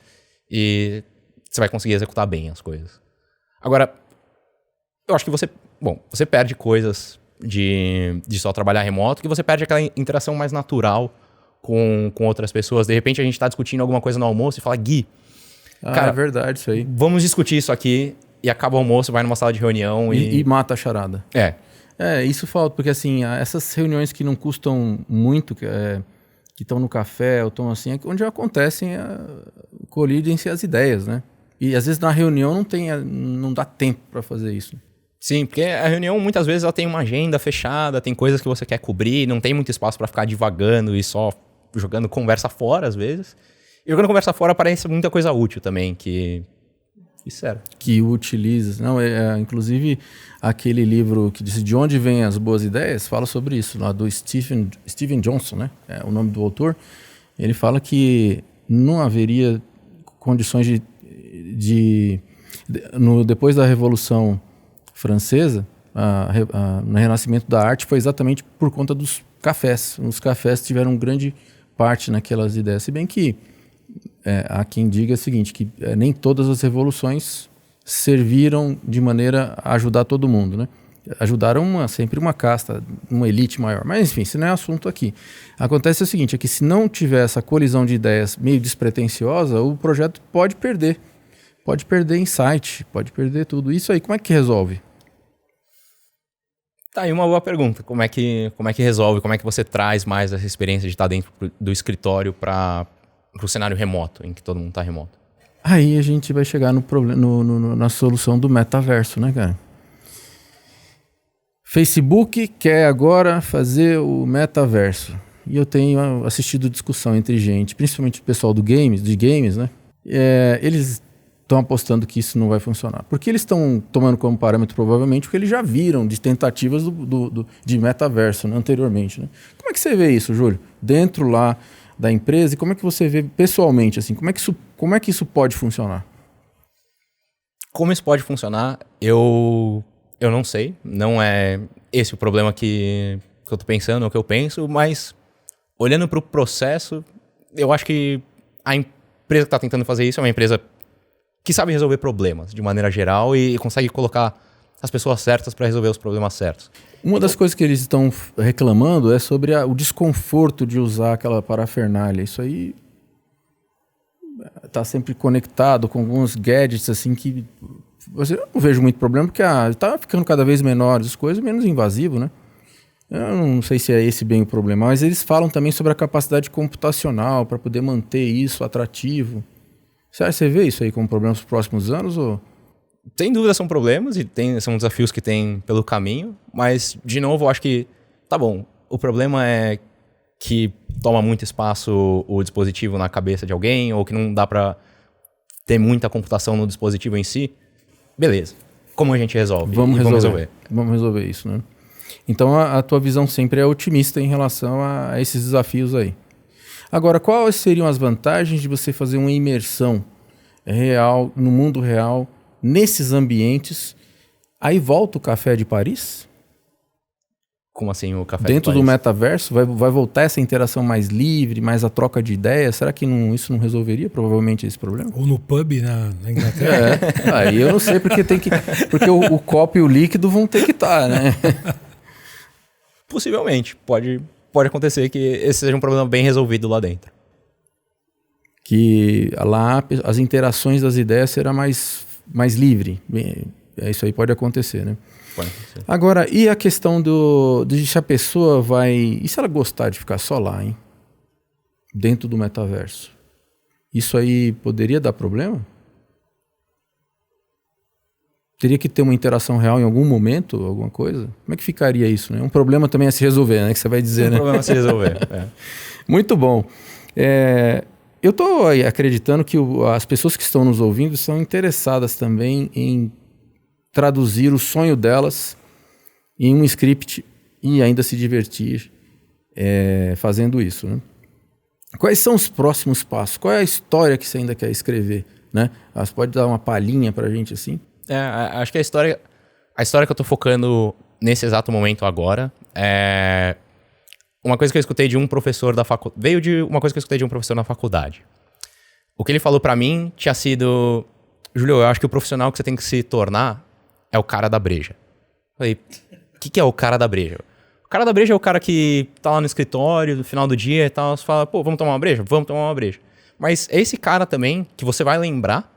e você vai conseguir executar bem as coisas. Agora, eu acho que você perde coisas de só trabalhar remoto, que você perde aquela interação mais natural com outras pessoas. De repente a gente tá discutindo alguma coisa no almoço e fala, Gui, cara, é verdade isso aí. Vamos discutir isso aqui, e acaba o almoço, vai numa sala de reunião e mata a charada. Isso falta, porque assim, essas reuniões que não custam muito, que estão no café, ou estão assim, onde acontecem, colidem-se as ideias, né? E às vezes na reunião não dá tempo para fazer isso. Sim, porque a reunião muitas vezes ela tem uma agenda fechada, tem coisas que você quer cobrir, não tem muito espaço para ficar divagando e só jogando conversa fora às vezes. E jogando conversa fora aparece muita coisa útil também, que serve. Que utiliza. Não, inclusive, aquele livro que diz De Onde Vêm as Boas Ideias, fala sobre isso, lá do Steven Johnson, né? É o nome do autor. Ele fala que não haveria condições depois da Revolução Francesa, no renascimento da arte, foi exatamente por conta dos cafés. Os cafés tiveram grande parte naquelas ideias. Se bem que há quem diga o seguinte, que nem todas as revoluções serviram de maneira a ajudar todo mundo, né? Ajudaram sempre uma casta, uma elite maior. Mas, enfim, isso não é assunto aqui. Acontece o seguinte, é que se não tiver essa colisão de ideias meio despretensiosa, o projeto pode perder. Pode perder insight, pode perder tudo. Isso aí, como é que resolve? Tá aí uma boa pergunta. Como é que resolve? Como é que você traz mais essa experiência de estar dentro do escritório para o cenário remoto, em que todo mundo está remoto? Aí a gente vai chegar na solução do metaverso, né, cara? Facebook quer agora fazer o metaverso. E eu tenho assistido discussão entre gente, principalmente o pessoal de games, né? Eles estão apostando que isso não vai funcionar. Porque eles estão tomando como parâmetro, provavelmente, o que eles já viram de tentativas de metaverso, né, anteriormente. Né? Como é que você vê isso, Júlio? Dentro lá da empresa, e como é que você vê pessoalmente, assim, como é que isso pode funcionar? Como isso pode funcionar, eu não sei. Não é esse o problema que eu tô pensando, ou que eu penso, mas olhando para o processo, eu acho que a empresa que está tentando fazer isso é uma empresa que sabe resolver problemas de maneira geral e consegue colocar as pessoas certas para resolver os problemas certos. Uma das coisas que eles estão reclamando é sobre o desconforto de usar aquela parafernália. Isso aí está sempre conectado com alguns gadgets assim que eu não vejo muito problema, porque está ficando cada vez menores as coisas, menos invasivo, né? Eu não sei se é esse bem o problema, mas eles falam também sobre a capacidade computacional para poder manter isso atrativo. Você vê isso aí como problema nos próximos anos? Ou? Sem dúvida são problemas e são desafios que tem pelo caminho, mas, de novo, eu acho que, tá bom, o problema é que toma muito espaço o dispositivo na cabeça de alguém, ou que não dá para ter muita computação no dispositivo em si. Beleza. Como a gente resolve? Vamos resolver isso, né? Então a tua visão sempre é otimista em relação a esses desafios aí. Agora, quais seriam as vantagens de você fazer uma imersão real, no mundo real, nesses ambientes? Aí volta o Café de Paris? Como assim o Café de Paris? Dentro do metaverso, vai voltar essa interação mais livre, mais a troca de ideias? Será que isso não resolveria provavelmente esse problema? Ou no pub na Inglaterra? Aí eu não sei, porque porque o copo e o líquido vão ter que estar, né? Possivelmente. Pode acontecer que esse seja um problema bem resolvido lá dentro. Que lá as interações das ideias será mais livre. Isso aí pode acontecer, né? Pode acontecer. Agora, e a questão de se a pessoa vai... E se ela gostar de ficar só lá, hein? Dentro do metaverso? Isso aí poderia dar problema? Teria que ter uma interação real em algum momento, alguma coisa? Como é que ficaria isso, né? Um problema também a se resolver, né? Que você vai dizer, né? Um problema a se resolver, Muito bom. Eu estou acreditando que as pessoas que estão nos ouvindo são interessadas também em traduzir o sonho delas em um script e ainda se divertir fazendo isso, né? Quais são os próximos passos? Qual é a história que você ainda quer escrever, né? Você pode dar uma palhinha pra gente assim? Acho que a história que eu tô focando nesse exato momento agora é uma coisa que eu escutei de um professor da faculdade. Veio de uma coisa que eu escutei de um professor na faculdade. O que ele falou pra mim tinha sido: Júlio, eu acho que o profissional que você tem que se tornar é o cara da breja. Eu falei, o que é o cara da breja? O cara da breja é o cara que tá lá no escritório, no final do dia e tal, você fala, pô, vamos tomar uma breja? Vamos tomar uma breja. Mas é esse cara também que você vai lembrar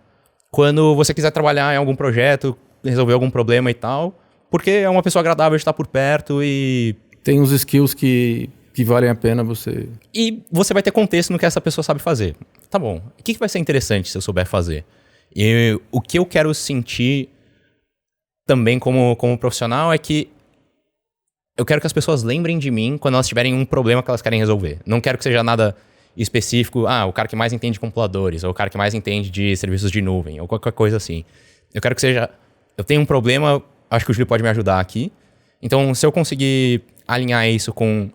quando você quiser trabalhar em algum projeto, resolver algum problema e tal, porque é uma pessoa agradável de estar por perto e... Tem uns skills que valem a pena você... E você vai ter contexto no que essa pessoa sabe fazer. Tá bom, o que vai ser interessante se eu souber fazer? E o que eu quero sentir também como profissional é que eu quero que as pessoas lembrem de mim quando elas tiverem um problema que elas querem resolver. Não quero que seja nada específico, o cara que mais entende de computadores, ou o cara que mais entende de serviços de nuvem, ou qualquer coisa assim. Eu quero que seja, eu tenho um problema, acho que o Júlio pode me ajudar aqui. Então, se eu conseguir alinhar isso com,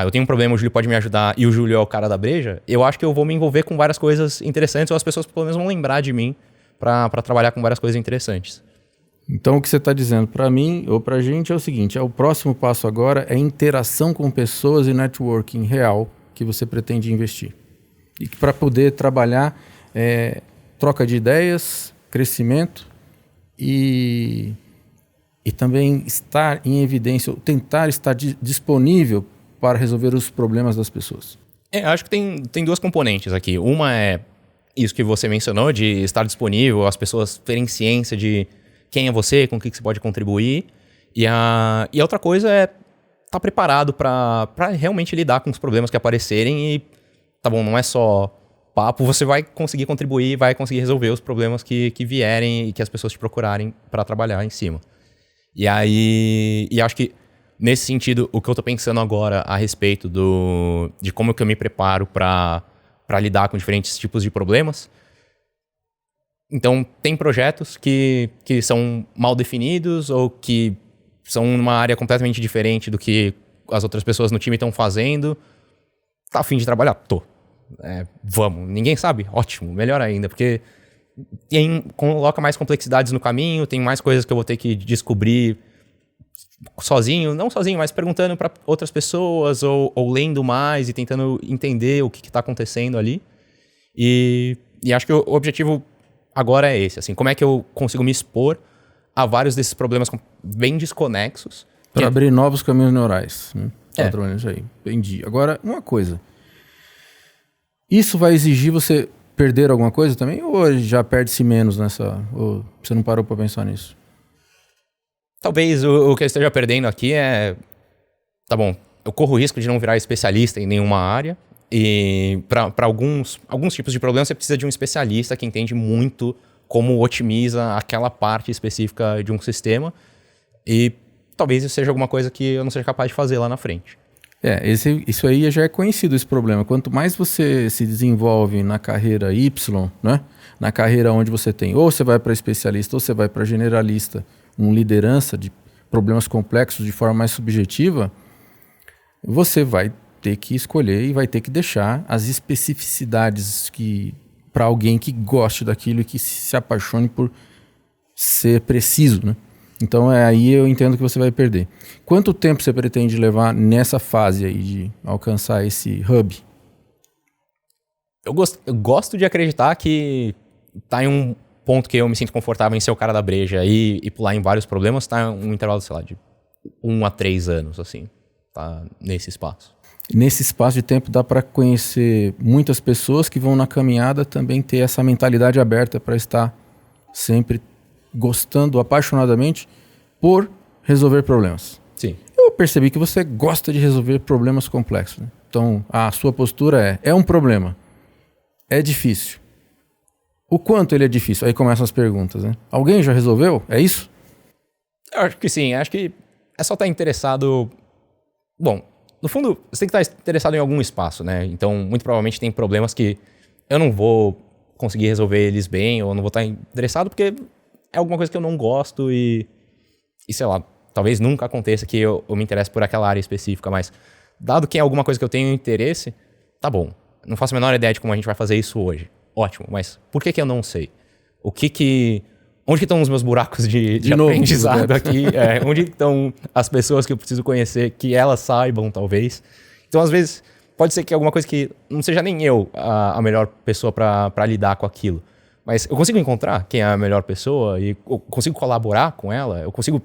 eu tenho um problema, o Júlio pode me ajudar, e o Júlio é o cara da breja, eu acho que eu vou me envolver com várias coisas interessantes, ou as pessoas pelo menos vão lembrar de mim para trabalhar com várias coisas interessantes. Então, o que você está dizendo para mim ou para a gente é o seguinte, o próximo passo agora é interação com pessoas e networking real que você pretende investir. E para poder trabalhar troca de ideias, crescimento e também estar em evidência, ou tentar estar disponível para resolver os problemas das pessoas. Acho que tem duas componentes aqui. Uma é isso que você mencionou, de estar disponível, as pessoas terem ciência de quem é você, com o que você pode contribuir. E a outra coisa é estar preparado para realmente lidar com os problemas que aparecerem e, tá bom, não é só papo, você vai conseguir contribuir, vai conseguir resolver os problemas que vierem e que as pessoas te procurarem para trabalhar em cima. E aí, e acho que nesse sentido, o que eu tô pensando agora a respeito de como que eu me preparo para lidar com diferentes tipos de problemas. Então, tem projetos que são mal definidos ou que são numa área completamente diferente do que as outras pessoas no time estão fazendo. Tá a fim de trabalhar? Tô. Vamos. Ninguém sabe? Ótimo. Melhor ainda, porque coloca mais complexidades no caminho, tem mais coisas que eu vou ter que descobrir sozinho, não sozinho, mas perguntando para outras pessoas ou lendo mais e tentando entender o que está acontecendo ali. E acho que o objetivo agora é esse, assim, como é que eu consigo me expor a vários desses problemas bem desconexos. Para abrir novos caminhos neurais. Né? Tá trabalhando isso aí. Entendi. Agora, uma coisa. Isso vai exigir você perder alguma coisa também? Ou já perde-se menos nessa... Ou você não parou para pensar nisso? Talvez o que eu esteja perdendo aqui é... Tá bom, eu corro o risco de não virar especialista em nenhuma área. E para alguns tipos de problemas você precisa de um especialista que entende muito como otimiza aquela parte específica de um sistema. E talvez isso seja alguma coisa que eu não seja capaz de fazer lá na frente. Isso aí já é conhecido, esse problema. Quanto mais você se desenvolve na carreira Y, né? Na carreira onde você tem, ou você vai para especialista, ou você vai para generalista, liderança de problemas complexos de forma mais subjetiva, você vai ter que escolher e vai ter que deixar as especificidades para alguém que goste daquilo e que se apaixone por ser preciso, né? Então aí eu entendo que você vai perder. Quanto tempo você pretende levar nessa fase aí de alcançar esse hub? Eu gosto de acreditar que tá em um ponto que eu me sinto confortável em ser o cara da breja e pular em vários problemas, tá em um intervalo, sei lá, de 1 a 3 anos, assim, tá nesse espaço. Nesse espaço de tempo dá para conhecer muitas pessoas que vão na caminhada também ter essa mentalidade aberta para estar sempre gostando apaixonadamente por resolver problemas. Sim. Eu percebi que você gosta de resolver problemas complexos. Né? Então, a sua postura é um problema. É difícil. O quanto ele é difícil? Aí começam as perguntas, né? Alguém já resolveu? É isso? Eu acho que sim. Acho que é só estar interessado... Bom, no fundo, você tem que estar interessado em algum espaço, né? Então, muito provavelmente tem problemas que eu não vou conseguir resolver eles bem ou não vou estar interessado porque é alguma coisa que eu não gosto e sei lá, talvez nunca aconteça que eu me interesse por aquela área específica, mas dado que é alguma coisa que eu tenho interesse, tá bom. Não faço a menor ideia de como a gente vai fazer isso hoje. Ótimo, mas por que eu não sei? Onde que estão os meus buracos de aprendizado aqui? Onde estão as pessoas que eu preciso conhecer, que elas saibam, talvez? Então, às vezes, pode ser que alguma coisa que não seja nem eu a melhor pessoa para lidar com aquilo. Mas eu consigo encontrar quem é a melhor pessoa e eu consigo colaborar com ela, eu consigo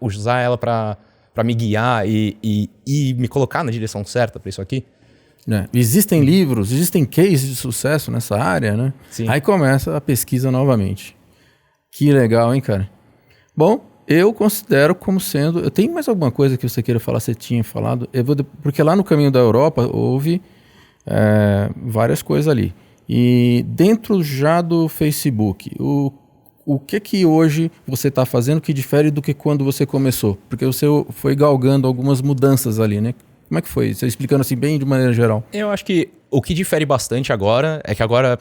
usar ela para me guiar e me colocar na direção certa para isso aqui. Existem livros, existem cases de sucesso nessa área, né? Sim. Aí começa a pesquisa novamente. Que legal, hein, cara? Bom, eu considero como sendo... Eu tenho mais alguma coisa que você queira falar? Você tinha falado? Porque lá no caminho da Europa houve várias coisas ali. E dentro já do Facebook, o que hoje você está fazendo que difere do que quando você começou? Porque você foi galgando algumas mudanças ali, né? Como é que foi? Você explicando assim bem de maneira geral. Eu acho que o que difere bastante agora é que agora,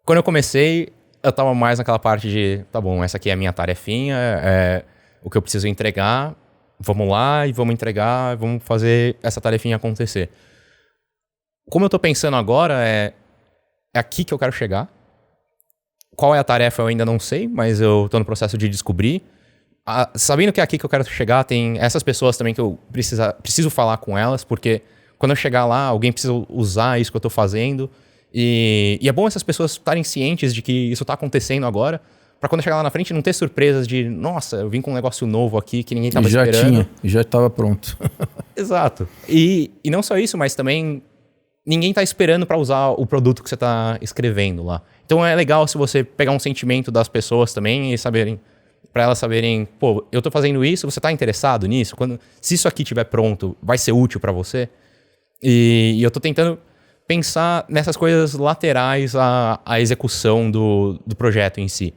quando eu comecei, eu estava mais naquela parte de, tá bom, essa aqui é a minha tarefinha, é o que eu preciso entregar, vamos lá e vamos entregar, vamos fazer essa tarefinha acontecer. Como eu estou pensando agora é aqui que eu quero chegar. Qual é a tarefa eu ainda não sei, mas eu estou no processo de descobrir. Sabendo que é aqui que eu quero chegar, tem essas pessoas também que eu preciso falar com elas, porque quando eu chegar lá, alguém precisa usar isso que eu estou fazendo. E é bom essas pessoas estarem cientes de que isso está acontecendo agora, para quando eu chegar lá na frente não ter surpresas de, nossa, eu vim com um negócio novo aqui que ninguém estava esperando. Já estava pronto. Exato. E não só isso, mas também ninguém está esperando para usar o produto que você está escrevendo lá. Então é legal se você pegar um sentimento das pessoas também e saberem, para elas saberem, pô, eu tô fazendo isso, você tá interessado nisso? Se isso aqui estiver pronto, vai ser útil para você? E eu tô tentando pensar nessas coisas laterais à execução do projeto em si.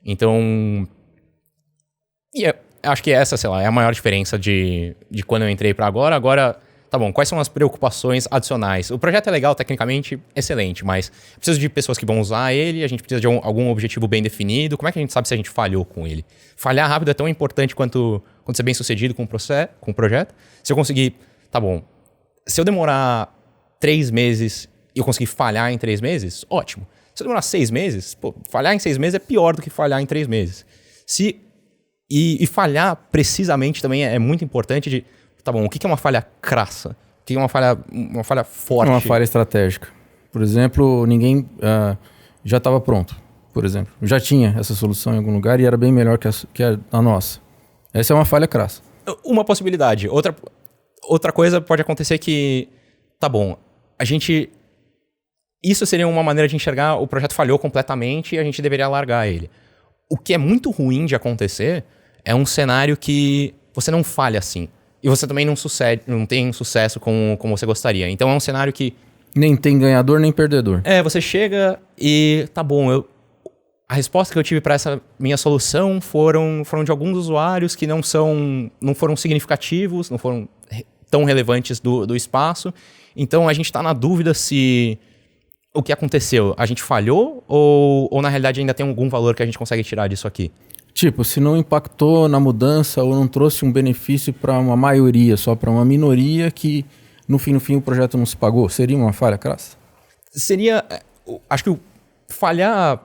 Então, acho que essa, sei lá, é a maior diferença de quando eu entrei para agora. Agora, tá bom, quais são as preocupações adicionais? O projeto é legal, tecnicamente, excelente, mas preciso de pessoas que vão usar ele, a gente precisa de algum objetivo bem definido. Como é que a gente sabe se a gente falhou com ele? Falhar rápido é tão importante quanto ser bem sucedido com o projeto. Se eu conseguir, tá bom, se eu demorar 3 meses e eu conseguir falhar em 3 meses, ótimo. Se eu demorar 6 meses, falhar em 6 meses é pior do que falhar em 3 meses. E falhar precisamente também é muito importante tá bom, o que é uma falha crassa? O que é uma falha forte? Uma falha estratégica. Por exemplo, ninguém já estava pronto, por exemplo. Já tinha essa solução em algum lugar e era bem melhor que a nossa. Essa é uma falha crassa. Uma possibilidade. Outra coisa pode acontecer que, tá bom, isso seria uma maneira de enxergar o projeto falhou completamente e a gente deveria largar ele. O que é muito ruim de acontecer é um cenário que você não falha assim. E você também não tem sucesso como você gostaria. Então é um cenário que... Nem tem ganhador, nem perdedor. Você chega e... Tá bom, a resposta que eu tive para essa minha solução foram de alguns usuários que não foram significativos, não foram tão relevantes do espaço. Então a gente está na dúvida se o que aconteceu, a gente falhou ou na realidade ainda tem algum valor que a gente consegue tirar disso aqui? Tipo, se não impactou na mudança ou não trouxe um benefício para uma maioria, só para uma minoria que no fim o projeto não se pagou, seria uma falha crassa? Seria, acho que falhar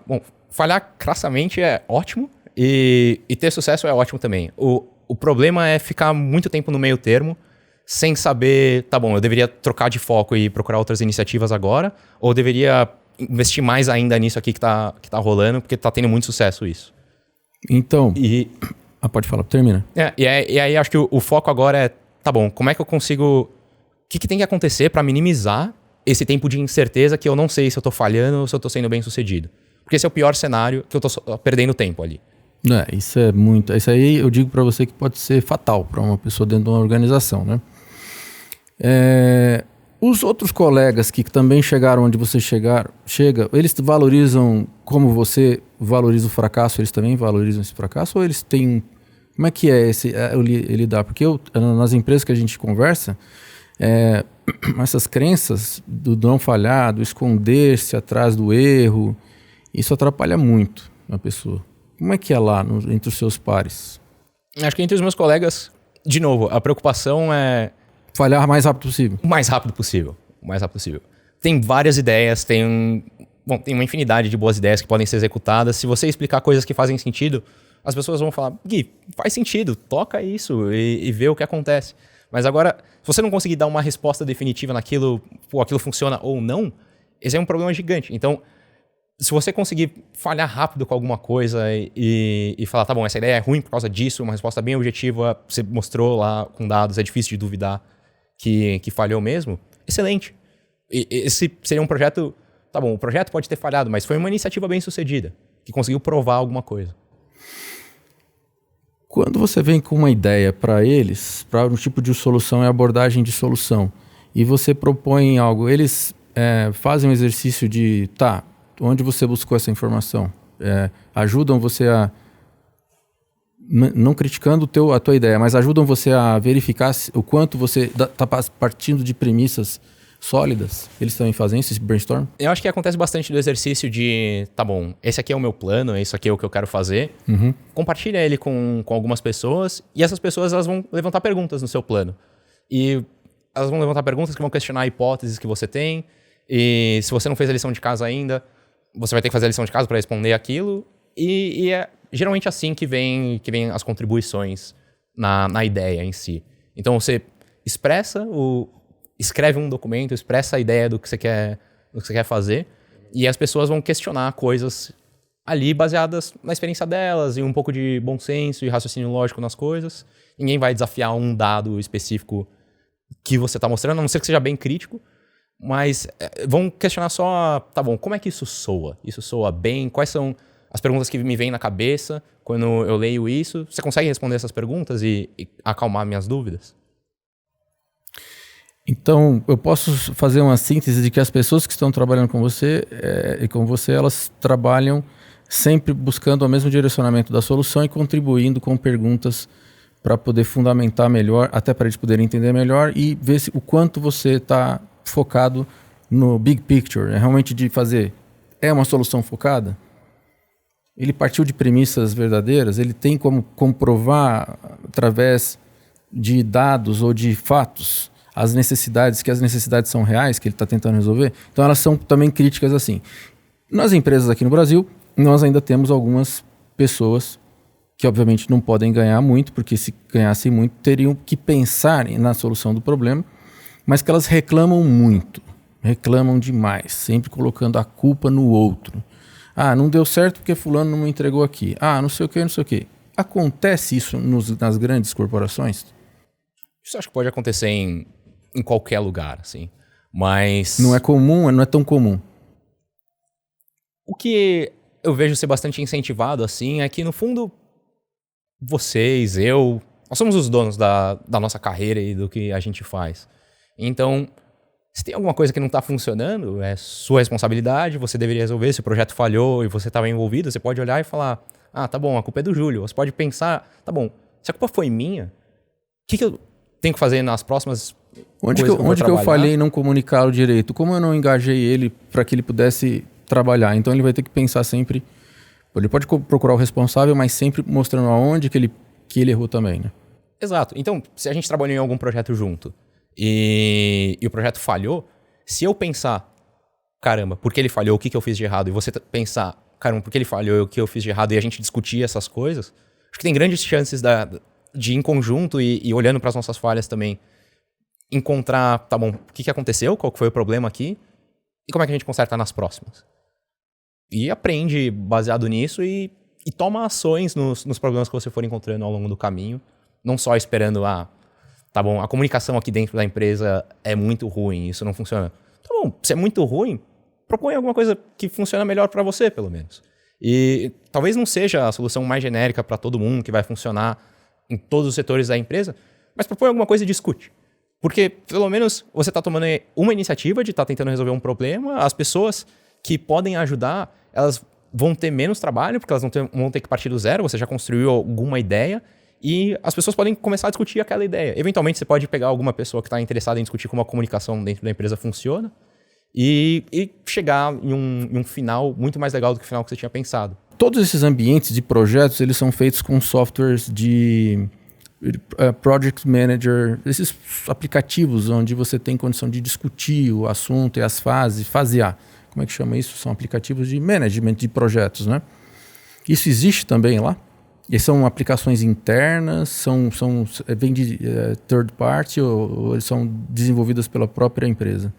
crassamente é ótimo e ter sucesso é ótimo também. O problema é ficar muito tempo no meio termo sem saber, tá bom, eu deveria trocar de foco e procurar outras iniciativas agora ou eu deveria investir mais ainda nisso aqui que tá rolando porque tá tendo muito sucesso isso. Então, pode falar, termina. E aí acho que o foco agora é, tá bom, como é que eu consigo... O que tem que acontecer para minimizar esse tempo de incerteza que eu não sei se eu tô falhando ou se eu tô sendo bem sucedido? Porque esse é o pior cenário que eu tô perdendo tempo ali. Isso é muito... Isso aí eu digo para você que pode ser fatal para uma pessoa dentro de uma organização, né? Os outros colegas que também chegaram onde você chega, eles valorizam como você valoriza o fracasso, eles também valorizam esse fracasso? Ou eles têm... Como é que é lidar? Porque nas empresas que a gente conversa, essas crenças do não falhar, do esconder-se atrás do erro, isso atrapalha muito a pessoa. Como é que é lá entre os seus pares? Acho que entre os meus colegas, de novo, a preocupação é... Falhar o mais rápido possível. O mais rápido possível. Tem várias ideias, tem uma infinidade de boas ideias que podem ser executadas. Se você explicar coisas que fazem sentido, as pessoas vão falar, Gui, faz sentido, toca isso e vê o que acontece. Mas agora, se você não conseguir dar uma resposta definitiva naquilo, aquilo funciona ou não, esse é um problema gigante. Então, se você conseguir falhar rápido com alguma coisa e falar, tá bom, essa ideia é ruim por causa disso, uma resposta bem objetiva, você mostrou lá com dados, é difícil de duvidar que falhou mesmo, excelente. Esse seria um projeto... Tá bom, o projeto pode ter falhado, mas foi uma iniciativa bem sucedida, que conseguiu provar alguma coisa. Quando você vem com uma ideia para eles, para um tipo de solução e abordagem de solução, e você propõe algo, eles fazem um exercício de... onde você buscou essa informação? Ajudam você a... Não criticando a tua ideia, mas ajudam você a verificar o quanto você está partindo de premissas sólidas? Eles também fazem esse brainstorm? Eu acho que acontece bastante do exercício de, tá bom, esse aqui é o meu plano, isso aqui é o que eu quero fazer. Uhum. Compartilha ele com algumas pessoas e essas pessoas elas vão levantar perguntas no seu plano. E elas vão levantar perguntas que vão questionar hipóteses que você tem. E se você não fez a lição de casa ainda, você vai ter que fazer a lição de casa para responder aquilo. E é geralmente assim que vem as contribuições na ideia em si. Então você escreve um documento, expressa a ideia do que você quer fazer, e as pessoas vão questionar coisas ali baseadas na experiência delas e um pouco de bom senso e raciocínio lógico nas coisas. Ninguém vai desafiar um dado específico que você está mostrando, a não ser que seja bem crítico, mas vão questionar só, tá bom, como é que isso soa? Isso soa bem? Quais são as perguntas que me vêm na cabeça quando eu leio isso? Você consegue responder essas perguntas e acalmar minhas dúvidas? Então, eu posso fazer uma síntese de que as pessoas que estão trabalhando com você e com você, elas trabalham sempre buscando o mesmo direcionamento da solução e contribuindo com perguntas para poder fundamentar melhor, até para eles poderem entender melhor e ver o quanto você está focado no big picture. É realmente de fazer... É uma solução focada? Ele partiu de premissas verdadeiras? Ele tem como comprovar através de dados ou de fatos as necessidades são reais, que ele está tentando resolver? Então elas são também críticas assim. Nas empresas aqui no Brasil, nós ainda temos algumas pessoas que obviamente não podem ganhar muito, porque se ganhassem muito, teriam que pensar na solução do problema, mas que elas reclamam muito, reclamam demais, sempre colocando a culpa no outro. Ah, não deu certo porque fulano não me entregou aqui. Ah, não sei o que, não sei o que. Acontece isso nas grandes corporações? Isso acho que pode acontecer em qualquer lugar, assim. Mas... Não é comum, não é tão comum. O que eu vejo ser bastante incentivado, assim, é que, no fundo, vocês, nós somos os donos da nossa carreira e do que a gente faz. Então, se tem alguma coisa que não está funcionando, é sua responsabilidade, você deveria resolver. Se o projeto falhou e você estava envolvido, você pode olhar e falar, ah, tá bom, a culpa é do Júlio. Você pode pensar, tá bom, se a culpa foi minha, o que eu tenho que fazer nas próximas Onde que eu falhei em não comunicá-lo direito? Como eu não engajei ele para que ele pudesse trabalhar? Então ele vai ter que pensar sempre... Ele pode procurar o responsável, mas sempre mostrando aonde que ele errou também, né? Exato. Então, se a gente trabalhou em algum projeto junto e o projeto falhou, se eu pensar, caramba, por que ele falhou, o que eu fiz de errado, e você pensar, caramba, por que ele falhou, o que eu fiz de errado, e a gente discutir essas coisas, acho que tem grandes chances de em conjunto e olhando para as nossas falhas também, encontrar, tá bom, o que aconteceu, qual que foi o problema aqui, e como é que a gente conserta nas próximas. E aprende baseado nisso e toma ações nos problemas que você for encontrando ao longo do caminho, não só esperando, tá bom, a comunicação aqui dentro da empresa é muito ruim, isso não funciona. Tá bom, se é muito ruim, propõe alguma coisa que funciona melhor para você, pelo menos. E talvez não seja a solução mais genérica para todo mundo, que vai funcionar em todos os setores da empresa, mas propõe alguma coisa e discute. Porque, pelo menos, você está tomando uma iniciativa de estar tentando resolver um problema, as pessoas que podem ajudar, elas vão ter menos trabalho, porque elas vão ter que partir do zero, você já construiu alguma ideia, e as pessoas podem começar a discutir aquela ideia. Eventualmente, você pode pegar alguma pessoa que está interessada em discutir como a comunicação dentro da empresa funciona, e chegar em um final muito mais legal do que o final que você tinha pensado. Todos esses ambientes de projetos, eles são feitos com softwares de Project Manager, esses aplicativos onde você tem condição de discutir o assunto e as fases, fasear. Como é que chama isso? São aplicativos de management de projetos, né? Isso existe também lá? E são aplicações internas, vem de third party ou são desenvolvidas pela própria empresa?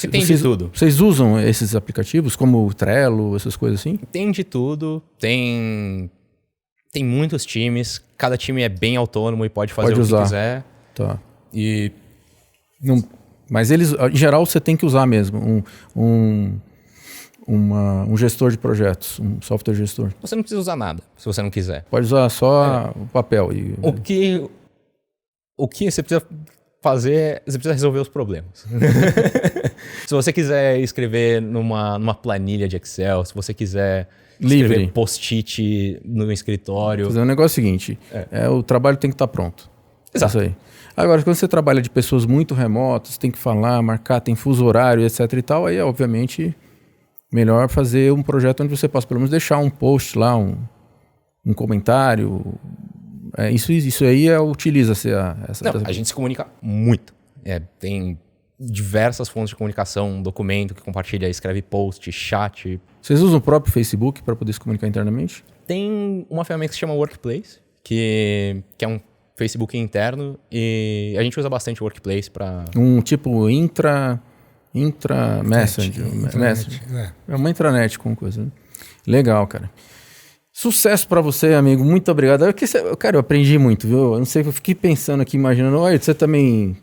Tem de tudo. Vocês usam esses aplicativos como o Trello, essas coisas assim? Tem de tudo. Tem muitos times. Cada time é bem autônomo e pode fazer o que quiser. Tá. Mas eles, em geral, você tem que usar mesmo um gestor de projetos, um software gestor. Você não precisa usar nada, se você não quiser. Pode usar só o papel. O que você precisa fazer, você precisa resolver os problemas. Se você quiser escrever numa planilha de Excel, se você quiser escrever post-it no escritório... O negócio é o seguinte, o trabalho tem que estar pronto. Exato. Isso aí. Agora, quando você trabalha de pessoas muito remotas, tem que falar, marcar, tem fuso horário, etc e tal, aí é obviamente melhor fazer um projeto onde você possa pelo menos deixar um post lá, um comentário... Isso aí utiliza-se a gente se comunica muito. Tem diversas fontes de comunicação, documento que compartilha, escreve post, chat. Vocês usam o próprio Facebook para poder se comunicar internamente? Tem uma ferramenta que se chama Workplace, que é um Facebook interno, e a gente usa bastante o Workplace para... Um tipo Messenger. É uma intranet com coisa. Né? Legal, cara. Sucesso pra você, amigo. Muito obrigado. Cara, eu aprendi muito, viu? Eu não sei, eu fiquei pensando aqui, imaginando. Olha, você também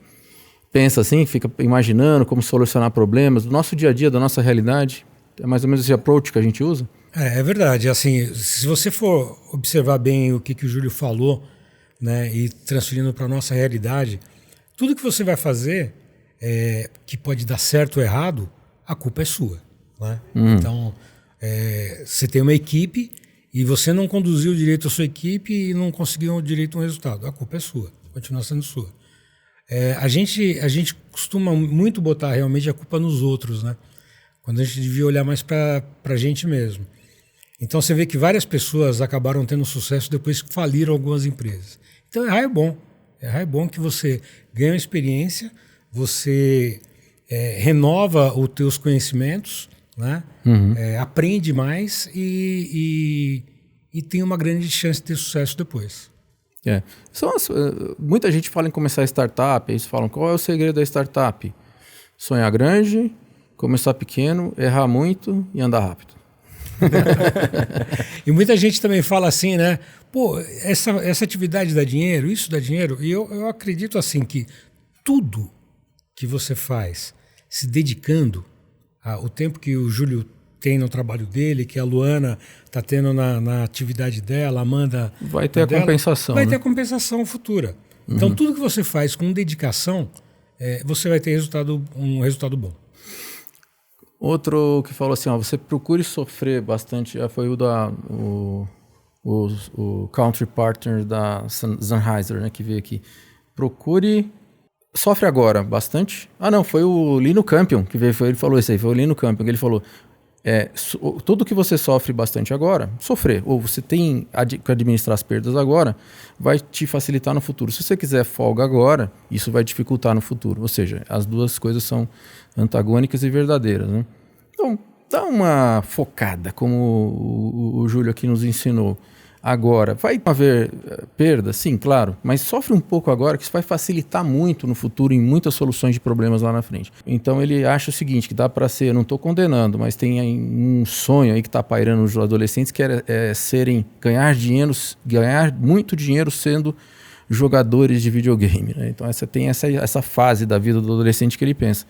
pensa assim, fica imaginando como solucionar problemas do nosso dia a dia, da nossa realidade? É mais ou menos esse approach que a gente usa? É verdade. Assim, se você for observar bem o que o Júlio falou, né, e transferindo para nossa realidade, tudo que você vai fazer, que pode dar certo ou errado, a culpa é sua. Né? Então, você tem uma equipe e você não conduziu direito a sua equipe e não conseguiu direito um resultado. A culpa é sua, continua sendo sua. A gente costuma muito botar realmente a culpa nos outros, né? Quando a gente devia olhar mais para a gente mesmo. Então você vê que várias pessoas acabaram tendo sucesso depois que faliram algumas empresas. Então errar é bom. Errar é bom que você ganha experiência, você renova os teus conhecimentos, né? Aprende mais e tem uma grande chance de ter sucesso depois. Muita gente fala em começar startup, eles falam qual é o segredo da startup? Sonhar grande, começar pequeno, errar muito e andar rápido. E muita gente também fala assim, né? Pô, essa atividade dá dinheiro, isso dá dinheiro. E eu acredito assim que tudo que você faz se dedicando ao tempo que o Júlio tem no trabalho dele, que a Luana está tendo na atividade dela, a Amanda... Vai ter a compensação. Vai ter a compensação futura. Então, tudo que você faz com dedicação, você vai ter um resultado bom. Outro que falou assim, você procure sofrer bastante, já foi o country partner da Sennheiser, né, que veio aqui. Sofre agora bastante. Não, foi o Lino Campion que veio, ele falou isso aí, foi o Lino Campion, que ele falou, tudo que você sofre bastante agora, sofrer, ou você tem que administrar as perdas agora, vai te facilitar no futuro. Se você quiser folga agora, isso vai dificultar no futuro. Ou seja, as duas coisas são antagônicas e verdadeiras, né? Então, dá uma focada, como o Júlio aqui nos ensinou. Agora, vai haver perda? Sim, claro, mas sofre um pouco agora, que isso vai facilitar muito no futuro em muitas soluções de problemas lá na frente. Então ele acha o seguinte, que dá para ser, eu não estou condenando, mas tem um sonho aí que está pairando nos adolescentes, que ganhar muito dinheiro sendo jogadores de videogame, né? Então tem essa fase da vida do adolescente que ele pensa.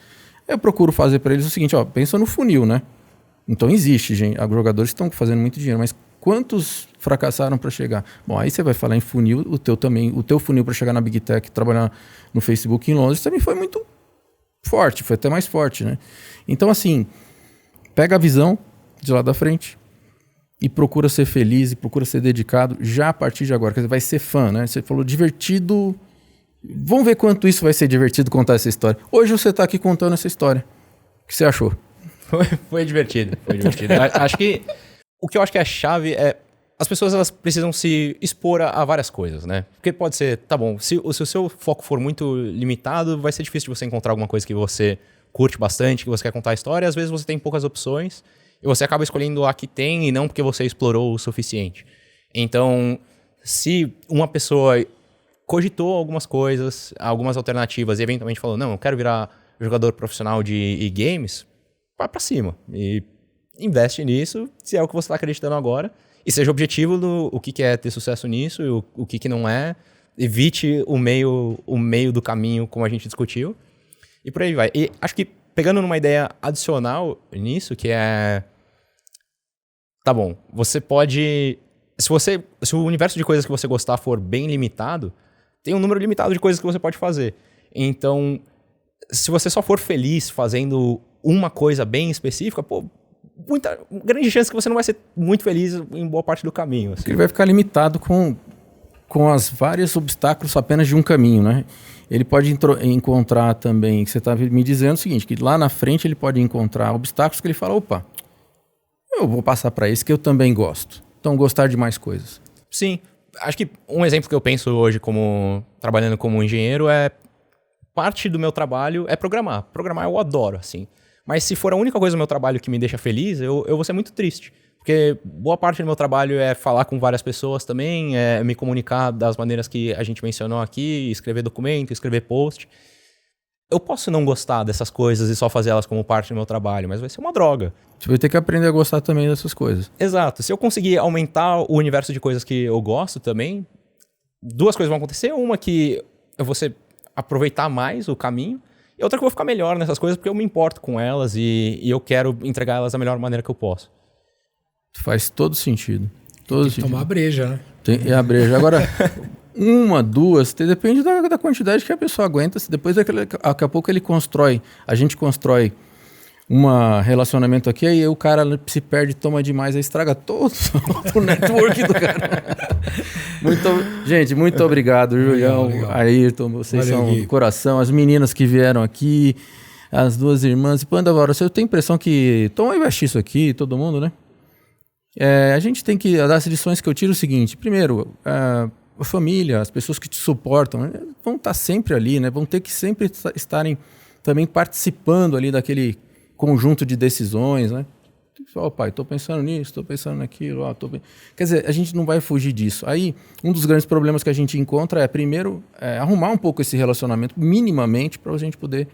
Eu procuro fazer para eles o seguinte, pensa no funil, né? Então existe, gente, jogadores que estão fazendo muito dinheiro, mas quantos fracassaram para chegar? Bom, aí você vai falar em funil, o teu funil para chegar na Big Tech, trabalhar no Facebook em Londres, também foi muito forte, foi até mais forte, né? Então, assim, pega a visão de lá da frente e procura ser feliz e procura ser dedicado já a partir de agora. Quer dizer, vai ser fã, né? Você falou divertido. Vamos ver quanto isso vai ser divertido contar essa história. Hoje você está aqui contando essa história. O que você achou? Foi divertido, foi divertido. Acho que o que eu acho que é a chave é as pessoas elas precisam se expor a várias coisas, né? Porque pode ser, tá bom, se o seu foco for muito limitado, vai ser difícil de você encontrar alguma coisa que você curte bastante, que você quer contar a história, às vezes você tem poucas opções e você acaba escolhendo a que tem e não porque você explorou o suficiente. Então, se uma pessoa cogitou algumas coisas, algumas alternativas e eventualmente falou, não, eu quero virar jogador profissional de e-games, vai pra cima e investe nisso, se é o que você está acreditando agora, e seja objetivo no o que é ter sucesso nisso e o que não é. Evite o meio do caminho, como a gente discutiu, e por aí vai. E acho que pegando numa ideia adicional nisso, que é... Tá bom, você pode... Se o universo de coisas que você gostar for bem limitado, tem um número limitado de coisas que você pode fazer. Então, se você só for feliz fazendo uma coisa bem específica, grande chance que você não vai ser muito feliz em boa parte do caminho. Assim. Ele vai ficar limitado com as vários obstáculos apenas de um caminho, né? Ele pode encontrar também, que você está me dizendo o seguinte, que lá na frente ele pode encontrar obstáculos que ele fala, opa, eu vou passar para esse que eu também gosto. Então, gostar de mais coisas. Sim. Acho que um exemplo que eu penso hoje trabalhando como engenheiro é parte do meu trabalho é programar. Programar eu adoro, assim. Mas se for a única coisa do meu trabalho que me deixa feliz, eu vou ser muito triste. Porque boa parte do meu trabalho é falar com várias pessoas também, é me comunicar das maneiras que a gente mencionou aqui, escrever documento, escrever post. Eu posso não gostar dessas coisas e só fazer elas como parte do meu trabalho, mas vai ser uma droga. Você vai ter que aprender a gostar também dessas coisas. Exato. Se eu conseguir aumentar o universo de coisas que eu gosto também, duas coisas vão acontecer. Uma que eu vou aproveitar mais o caminho, e outra que eu vou ficar melhor nessas coisas porque eu me importo com elas e eu quero entregar elas da melhor maneira que eu posso. Faz todo sentido. Tem que tomar a breja, né? É a breja. Agora, 1, 2, depende da quantidade que a pessoa aguenta. Depois, daqui a pouco, a gente constrói um relacionamento aqui, aí o cara se perde, toma demais, aí estraga todo o network do cara. Gente, muito obrigado, Julião, legal. Ayrton, vocês são do coração. As meninas que vieram aqui, as 2 irmãs. Pandavora, eu tenho a impressão que Tom vai investir isso aqui, todo mundo, né? A gente tem que, das lições que eu tiro, é o seguinte: primeiro, a família, as pessoas que te suportam, né, vão estar sempre ali, né? Vão ter que sempre estarem também participando ali daquele conjunto de decisões, né? Pai, estou pensando nisso, estou pensando naquilo. Quer dizer, a gente não vai fugir disso. Aí, um dos grandes problemas que a gente encontra primeiro, arrumar um pouco esse relacionamento, minimamente, para a gente poder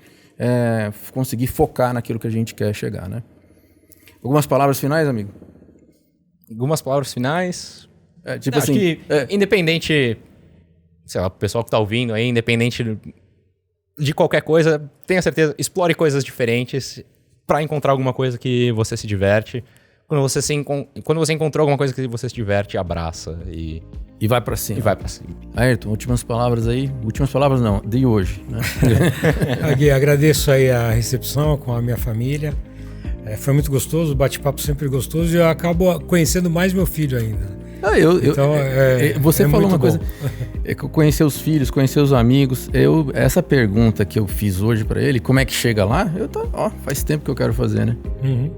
conseguir focar naquilo que a gente quer chegar, né? Algumas palavras finais, amigo? Algumas palavras finais? Tipo assim, acho que independente, sei lá, o pessoal que está ouvindo aí, independente de qualquer coisa, tenha certeza, explore coisas diferentes para encontrar alguma coisa que você se diverte. Quando você encontrou alguma coisa que você se diverte, abraça e vai pra cima. Ayrton, últimas palavras aí. Últimas palavras não, de hoje, né? Gui, agradeço aí a recepção com a minha família. Foi muito gostoso, o bate-papo sempre gostoso, e eu acabo conhecendo mais meu filho ainda. Você falou uma coisa, conhecer os filhos, conhecer os amigos. Essa pergunta que eu fiz hoje para ele, como é que chega lá? Faz tempo que eu quero fazer, né? Uhum.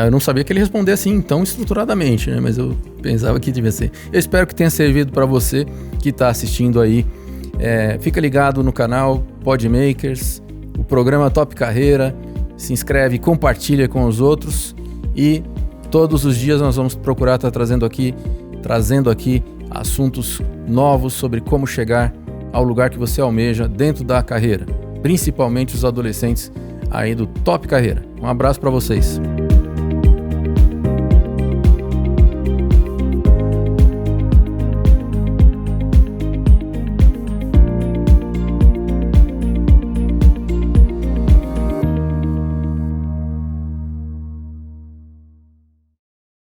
Eu não sabia que ele respondia assim tão estruturadamente, né? Mas eu pensava que devia ser. Eu espero que tenha servido para você que está assistindo aí. Fica ligado no canal Podmakers, o programa Top Carreira. Se inscreve, compartilha com os outros, e todos os dias nós vamos procurar estar trazendo aqui assuntos novos sobre como chegar ao lugar que você almeja dentro da carreira, principalmente os adolescentes aí do Top Carreira. Um abraço para vocês.